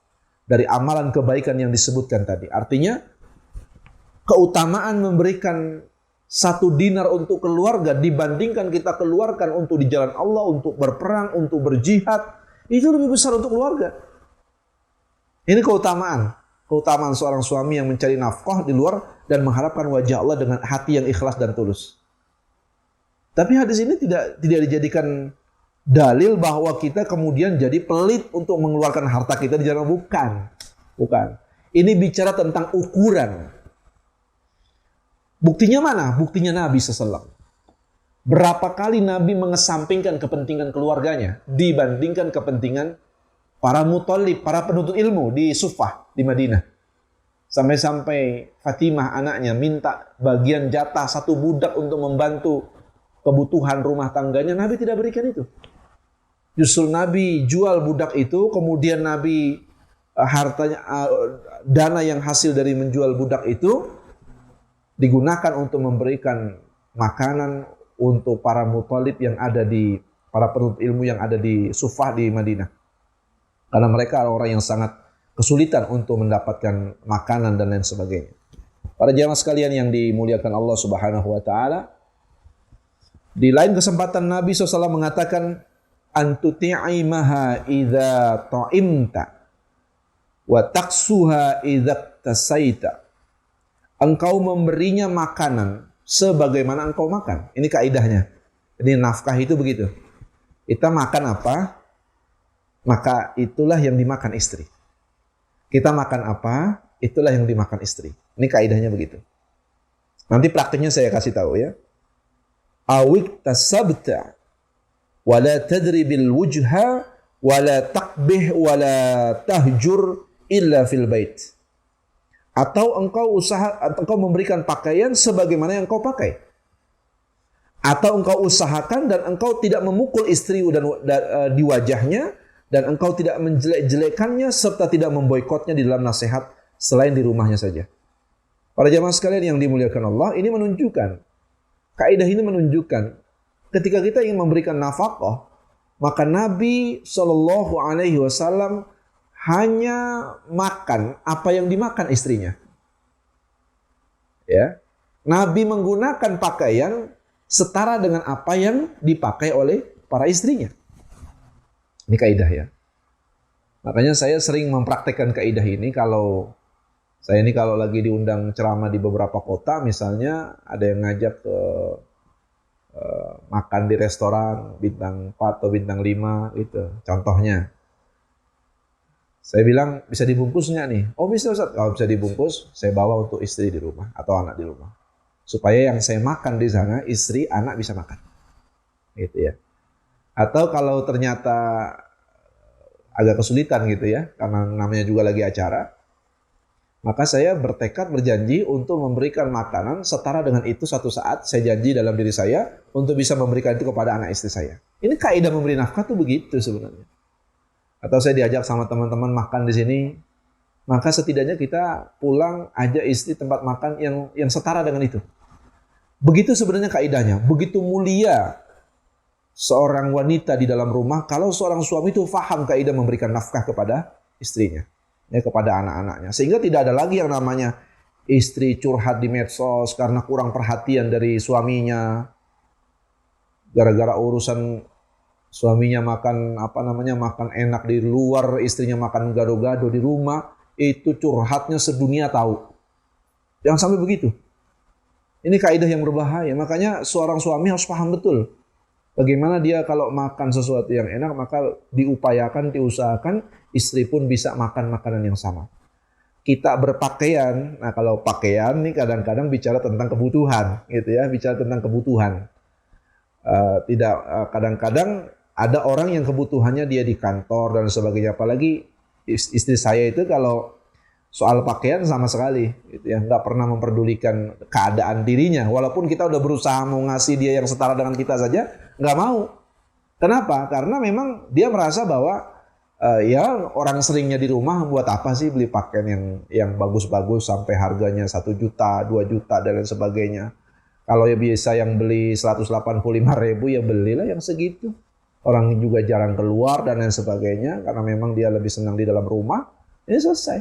dari amalan kebaikan yang disebutkan tadi. Artinya, keutamaan memberikan 1 dinar untuk keluarga dibandingkan kita keluarkan untuk di jalan Allah, untuk berperang, untuk berjihad, itu lebih besar untuk keluarga. Ini keutamaan seorang suami yang mencari nafkah di luar dan mengharapkan wajah Allah dengan hati yang ikhlas dan tulus. Tapi hadis ini tidak dijadikan dalil bahwa kita kemudian jadi pelit untuk mengeluarkan harta kita di jalan Allah. Bukan. Ini bicara tentang ukuran. Buktinya mana? Buktinya Nabi SAW. Berapa kali Nabi mengesampingkan kepentingan keluarganya dibandingkan kepentingan para muthalib, para penuntut ilmu di Sufah, di Madinah. Sampai-sampai Fatimah anaknya minta bagian jatah 1 budak untuk membantu kebutuhan rumah tangganya. Nabi tidak berikan itu. Justru Nabi jual budak itu, kemudian Nabi dana yang hasil dari menjual budak itu digunakan untuk memberikan makanan untuk para muthalib yang ada di, para penuntut ilmu yang ada di Sufah di Madinah. Karena mereka orang yang sangat kesulitan untuk mendapatkan makanan dan lain sebagainya. Para jamaah sekalian yang dimuliakan Allah Subhanahu wa taala, di lain kesempatan Nabi SAW mengatakan antuti'imaha idza ta'imta wa taqsuha idza tasaita. Engkau memberinya makanan sebagaimana engkau makan. Ini kaidahnya. Ini nafkah itu begitu. Kita makan apa, maka itulah yang dimakan istri. Kita makan apa, itulah yang dimakan istri. Ini kaidahnya begitu. Nanti praktiknya saya kasih tahu ya. Awik tasabta wala tadri bil wujha wala taqbih wala tahjur illa fil bait. Atau engkau memberikan pakaian sebagaimana yang engkau pakai. Atau engkau usahakan dan engkau tidak memukul istri di wajahnya, dan engkau tidak menjelek-jelekannya serta tidak memboikotnya di dalam nasihat selain di rumahnya saja. Para jamaah sekalian yang dimuliakan Allah, ini menunjukkan, kaidah ini menunjukkan ketika kita ingin memberikan nafkah, maka Nabi SAW hanya makan apa yang dimakan istrinya. Ya, Nabi menggunakan pakaian setara dengan apa yang dipakai oleh para istrinya. Ini kaidah ya. Makanya saya sering mempraktekkan kaidah ini kalau lagi diundang ceramah di beberapa kota, misalnya ada yang ngajak ke makan di restoran bintang 4 atau bintang 5 gitu. Contohnya, saya bilang, bisa dibungkus nggak nih? Oh bisa Ustaz, kalau bisa dibungkus, saya bawa untuk istri di rumah atau anak di rumah. supaya yang saya makan di sana istri, anak bisa makan. Gitu ya. Atau kalau ternyata agak kesulitan gitu ya, karena namanya juga lagi acara, maka saya bertekad berjanji untuk memberikan makanan setara dengan itu satu saat saya janji dalam diri saya untuk bisa memberikan itu kepada anak istri saya. Ini kaidah memberi nafkah tuh begitu sebenarnya. Atau saya diajak sama teman-teman makan di sini, maka setidaknya kita pulang aja istri tempat makan yang setara dengan itu. Begitu sebenarnya kaidahnya, begitu mulia seorang wanita di dalam rumah kalau seorang suami itu paham kaidah memberikan nafkah kepada istrinya. Ya, kepada anak-anaknya. Sehingga tidak ada lagi yang namanya istri curhat di medsos karena kurang perhatian dari suaminya. Gara-gara urusan suaminya makan makan enak di luar, istrinya makan gado-gado di rumah, itu curhatnya sedunia tahu. Jangan sampai begitu. Ini kaidah yang berbahaya. Makanya seorang suami harus paham betul bagaimana dia kalau makan sesuatu yang enak, maka diupayakan, diusahakan istri pun bisa makan makanan yang sama. Kita berpakaian, nah kalau pakaian nih kadang-kadang bicara tentang kebutuhan, gitu ya, bicara tentang kebutuhan. Kadang-kadang ada orang yang kebutuhannya dia di kantor dan sebagainya. Apalagi istri saya itu kalau soal pakaian sama sekali, gitu ya, nggak pernah memperdulikan keadaan dirinya. Walaupun kita udah berusaha mau ngasih dia yang setara dengan kita saja, nggak mau. Kenapa? Karena memang dia merasa bahwa ya orang seringnya di rumah, buat apa sih beli pakaian yang bagus-bagus sampai harganya 1 juta, 2 juta dan lain sebagainya. Kalau ya biasa yang beli 185.000 ya belilah yang segitu. Orang juga jarang keluar dan lain sebagainya karena memang dia lebih senang di dalam rumah. Ini selesai.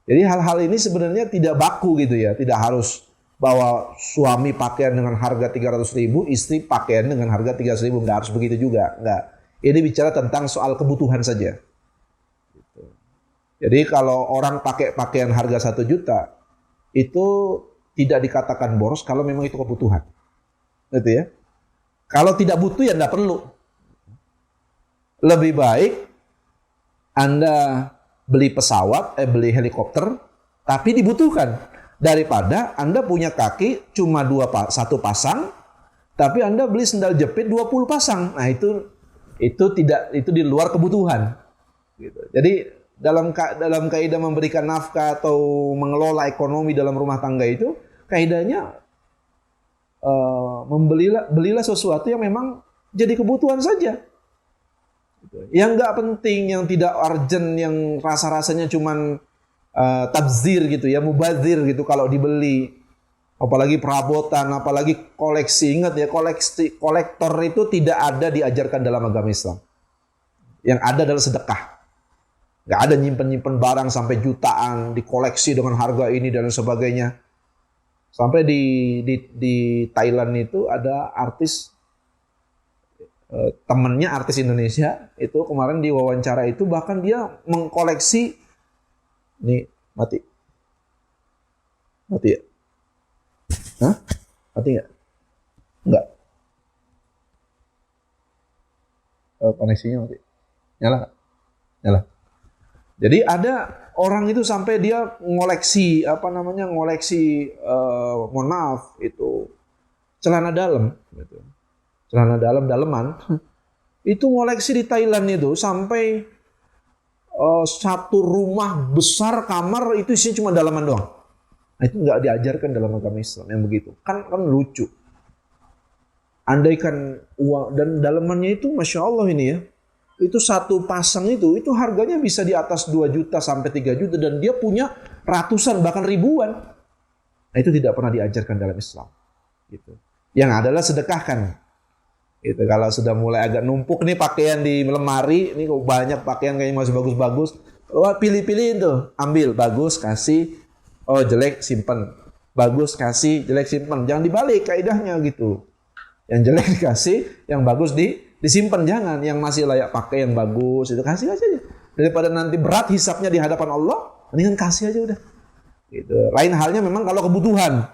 Jadi hal-hal ini sebenarnya tidak baku gitu ya, tidak harus bahwa suami pakaian dengan harga 300.000, istri pakaian dengan harga 300.000, nggak harus begitu juga, nggak. Ini bicara tentang soal kebutuhan saja. Jadi kalau orang pakai pakaian harga 1 juta, itu tidak dikatakan boros kalau memang itu kebutuhan. Gitu ya. Kalau tidak butuh ya nggak perlu. Lebih baik Anda beli pesawat, beli helikopter, tapi dibutuhkan. Daripada Anda punya kaki cuma satu pasang, tapi Anda beli sendal jepit 20 pasang. Nah itu di luar kebutuhan. Gitu. Jadi dalam kaidah memberikan nafkah atau mengelola ekonomi dalam rumah tangga itu, kaidahnya belilah sesuatu yang memang jadi kebutuhan saja. Yang nggak penting, yang tidak urgent, yang rasa-rasanya cuman tabzir gitu ya, mubazir gitu kalau dibeli. Apalagi perabotan, apalagi koleksi. Ingat ya, kolektor itu tidak ada diajarkan dalam agama Islam. Yang ada adalah sedekah. Nggak ada nyimpen-nyimpen barang sampai jutaan, dikoleksi dengan harga ini dan sebagainya. Sampai di Thailand itu ada artis, temennya artis Indonesia, itu kemarin di wawancara itu bahkan dia mengkoleksi, nih mati ya? Hah? Mati nggak? Nggak. Koneksinya mati. Nyala nggak? Nyala. Jadi ada orang itu sampai dia ngoleksi mohon maaf itu celana dalam gitu. Celana daleman itu ngoleksi di Thailand itu sampai satu rumah besar kamar itu isinya cuma daleman doang. Nah, itu nggak diajarkan dalam agama Islam yang begitu. Kan lucu. Andaikan uang dan dalemannya itu Masya Allah ini ya. Itu satu pasang itu harganya bisa di atas 2 juta sampai 3 juta dan dia punya ratusan bahkan ribuan. Nah, itu tidak pernah diajarkan dalam Islam. Gitu. Yang adalah sedekahkan. Gitu. Kalau sudah mulai agak numpuk nih pakaian di lemari, ini kok banyak pakaian kayaknya masih bagus-bagus. Wah, pilih-pilihin tuh, ambil bagus kasih, oh jelek simpen, bagus kasih, jelek simpen. Jangan dibalik kaidahnya gitu. Yang jelek dikasih, yang bagus disimpan, jangan. Yang masih layak pakai yang bagus itu kasih aja. Daripada nanti berat hisapnya di hadapan Allah, mendingan kasih aja udah. Gitu. Lain halnya memang kalau kebutuhan.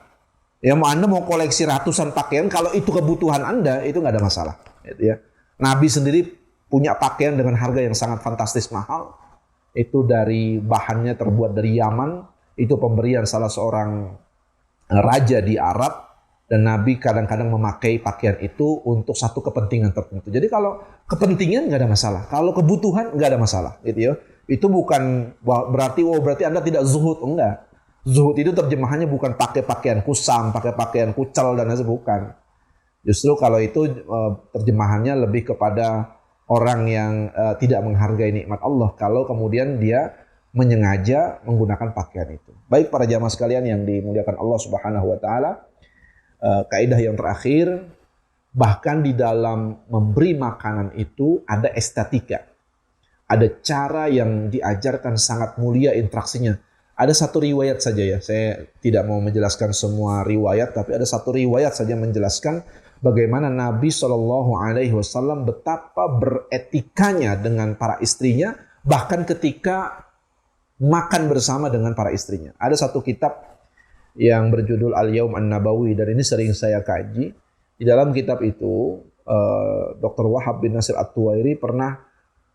Ya Anda mau koleksi ratusan pakaian, kalau itu kebutuhan Anda itu nggak ada masalah. Gitu ya. Nabi sendiri punya pakaian dengan harga yang sangat fantastis mahal. Itu dari bahannya terbuat dari Yaman. Itu pemberian salah seorang raja di Arab, dan Nabi kadang-kadang memakai pakaian itu untuk satu kepentingan tertentu. Jadi kalau kepentingan nggak ada masalah, kalau kebutuhan nggak ada masalah, gitu ya. Itu bukan berarti Anda tidak zuhud, enggak. Zuhud itu terjemahannya bukan pakai pakaian kusam, pakai pakaian kucel dan lain sebagainya, bukan. Justru kalau itu terjemahannya lebih kepada orang yang tidak menghargai nikmat Allah kalau kemudian dia menyengaja menggunakan pakaian itu. Baik para jamaah sekalian yang dimuliakan Allah Subhanahu wa taala, kaidah yang terakhir, bahkan di dalam memberi makanan itu ada estetika. Ada cara yang diajarkan sangat mulia interaksinya. Ada satu riwayat saja ya, saya tidak mau menjelaskan semua riwayat, tapi ada satu riwayat saja menjelaskan bagaimana Nabi SAW betapa beretikanya dengan para istrinya, bahkan ketika makan bersama dengan para istrinya. Ada satu kitab yang berjudul Al-Yaum An-Nabawi, dan ini sering saya kaji. Di dalam kitab itu, Dr. Wahab bin Nasir At-Tuwairi pernah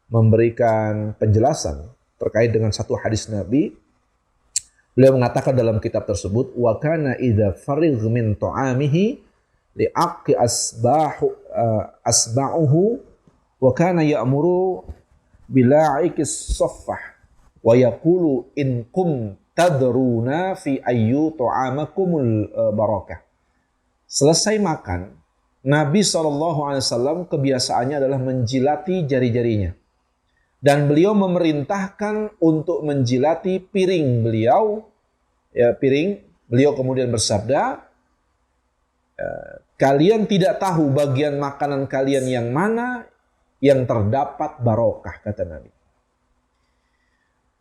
memberikan penjelasan terkait dengan satu hadis Nabi. Beliau mengatakan dalam kitab tersebut, wa kana idza farigh min ta'amihi li'aqi asba'uhu wa kana ya'muru bila'ikis saffah wa yaqulu in kum tadruna fi ayyu ta'amakumul barakah. Selesai makan, Nabi SAW kebiasaannya adalah menjilati jari-jarinya. Dan beliau memerintahkan untuk menjilati piring beliau. Ya, piring. Beliau kemudian bersabda, kalian tidak tahu bagian makanan kalian yang mana yang terdapat barokah, kata Nabi.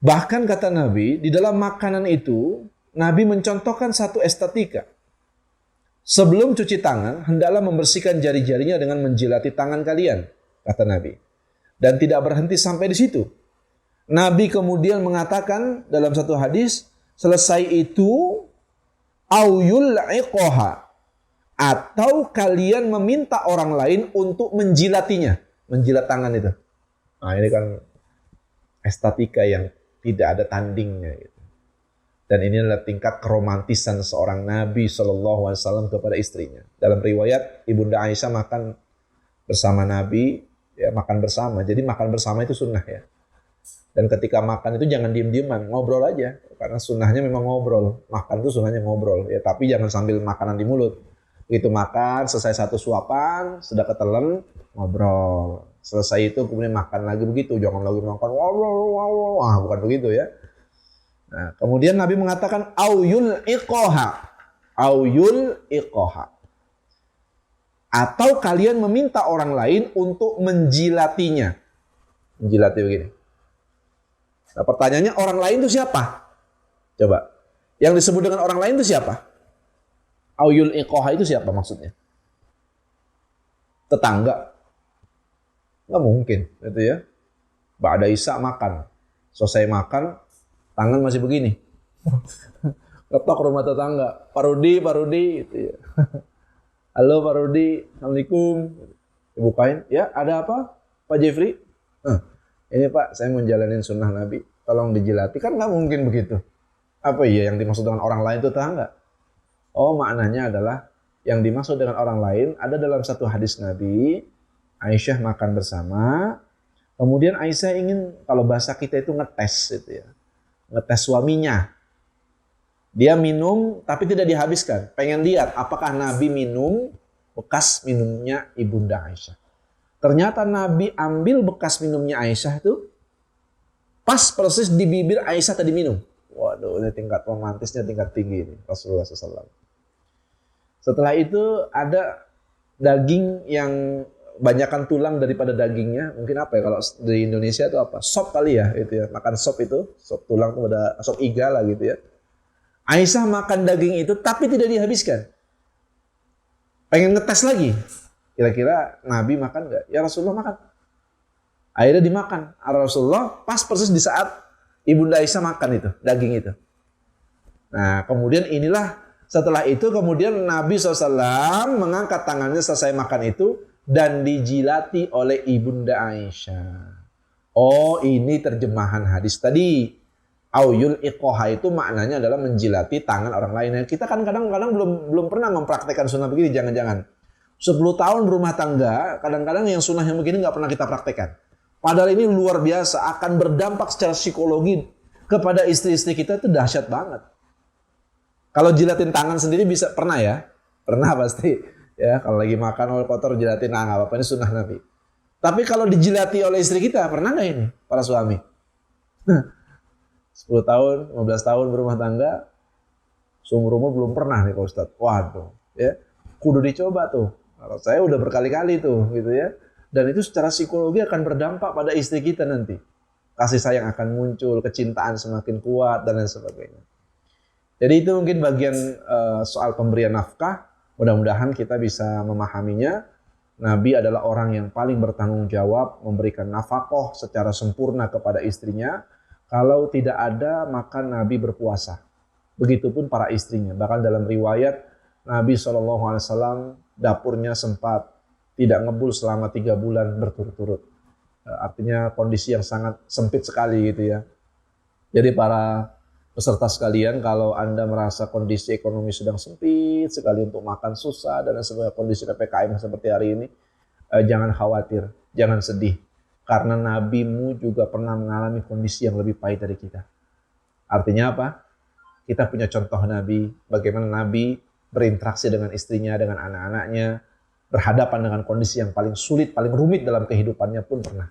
Bahkan kata Nabi, di dalam makanan itu, Nabi mencontohkan satu estetika. Sebelum cuci tangan, hendaklah membersihkan jari-jarinya dengan menjilati tangan kalian, kata Nabi. Dan tidak berhenti sampai di situ. Nabi kemudian mengatakan dalam satu hadis, selesai itu, auyul iqoha, atau kalian meminta orang lain untuk menjilatinya. Menjilat tangan itu. Nah ini kan estetika yang tidak ada tandingnya gitu. Dan ini adalah tingkat keromantisan seorang Nabi SAW kepada istrinya. Dalam riwayat, Ibunda Aisyah makan bersama Nabi, ya makan bersama. Jadi makan bersama itu sunnah ya. Dan ketika makan itu jangan diem-dieman, ngobrol aja. Karena sunnahnya memang ngobrol. Makan itu sunnahnya ngobrol. Ya, tapi jangan sambil makanan di mulut. Begitu makan, selesai satu suapan, sudah ketelan, ngobrol. Selesai itu kemudian makan lagi begitu, jangan lagi makan wah bukan begitu ya. Nah, kemudian Nabi mengatakan auyul iqoha, atau kalian meminta orang lain untuk menjilatinya. Menjilati begini. Nah, pertanyaannya orang lain itu siapa? Coba. Yang disebut dengan orang lain itu siapa? Auyul iqoha itu siapa maksudnya? Tetangga. Nggak mungkin, gitu ya. Ba'da Isya makan. Selesai makan, tangan masih begini. Ketok rumah tetangga. Pak Rudi, gitu ya. Halo Pak Rudi, Assalamualaikum. Dibukain, ya ada apa Pak Jeffrey? Ini Pak, saya mau jalanin sunnah Nabi. Tolong dijilati, kan nggak mungkin begitu. Apa iya yang dimaksud dengan orang lain itu tetangga? Oh maknanya adalah, yang dimaksud dengan orang lain ada dalam satu hadis Nabi, Aisyah makan bersama, kemudian Aisyah ingin, kalau bahasa kita itu ngetes gitu ya. Ngetes suaminya. Dia minum tapi tidak dihabiskan. Pengen lihat apakah Nabi minum bekas minumnya Ibunda Aisyah. Ternyata Nabi ambil bekas minumnya Aisyah itu pas persis di bibir Aisyah tadi minum. Waduh, ini tingkat romantisnya tingkat tinggi ini Rasulullah SAW. Setelah itu ada daging yang banyakkan tulang daripada dagingnya. Mungkin apa ya kalau di Indonesia itu apa? Sop kali ya, itu ya. Makan sop itu, sop tulang itu ada sop iga lah gitu ya. Aisyah makan daging itu tapi tidak dihabiskan. Pengen ngetes lagi. Kira-kira Nabi makan nggak? Ya Rasulullah makan. Akhirnya dimakan. Rasulullah pas persis di saat Ibunda Aisyah makan itu, daging itu. Nah kemudian inilah, setelah itu kemudian Nabi SAW mengangkat tangannya selesai makan itu dan dijilati oleh Ibunda Aisyah. Oh ini terjemahan hadis tadi. Auyul iqoha itu maknanya adalah menjilati tangan orang lain. Nah, kita kan kadang-kadang belum pernah mempraktekkan sunnah begini, jangan-jangan. 10 tahun rumah tangga, kadang-kadang yang sunnah yang begini nggak pernah kita praktekkan. Padahal ini luar biasa, akan berdampak secara psikologi kepada istri-istri kita itu dahsyat banget. Kalau jilatin tangan sendiri bisa, pernah ya? Pernah pasti. Ya, kalau lagi makan oil kotor jilatin, nah nggak apa-apa, ini sunnah Nabi. Tapi kalau dijilati oleh istri kita, pernah nggak ini para suami? 10 tahun, 15 tahun berumah tangga, seumur umur belum pernah nih Pak Ustadz. Waduh, ya, kudu dicoba tuh. Kalau saya udah berkali-kali tuh, gitu ya. Dan itu secara psikologi akan berdampak pada istri kita nanti. Kasih sayang akan muncul, kecintaan semakin kuat, dan lain sebagainya. Jadi itu mungkin bagian soal pemberian nafkah. Mudah-mudahan kita bisa memahaminya. Nabi adalah orang yang paling bertanggung jawab memberikan nafkah secara sempurna kepada istrinya. Kalau tidak ada, maka Nabi berpuasa. Begitupun para istrinya. Bahkan dalam riwayat, Nabi SAW dapurnya sempat tidak ngebul selama 3 bulan berturut-turut. Artinya kondisi yang sangat sempit sekali gitu ya. Jadi para peserta sekalian, kalau Anda merasa kondisi ekonomi sedang sempit sekali untuk makan susah dan sebagainya, kondisi PPKM seperti hari ini, jangan khawatir, jangan sedih. Karena nabimu juga pernah mengalami kondisi yang lebih pahit dari kita. Artinya apa? Kita punya contoh Nabi, bagaimana Nabi berinteraksi dengan istrinya, dengan anak-anaknya, berhadapan dengan kondisi yang paling sulit, paling rumit dalam kehidupannya pun pernah.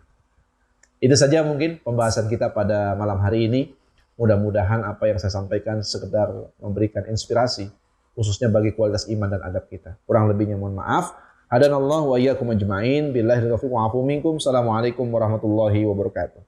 Itu saja mungkin pembahasan kita pada malam hari ini. Mudah-mudahan apa yang saya sampaikan sekedar memberikan inspirasi, khususnya bagi kualitas iman dan adab kita. Kurang lebihnya mohon maaf. Hadanallahu wa iyyakum ajma'in. Billahi taufiq wa afu minkum. Assalamualaikum warahmatullahi wabarakatuh.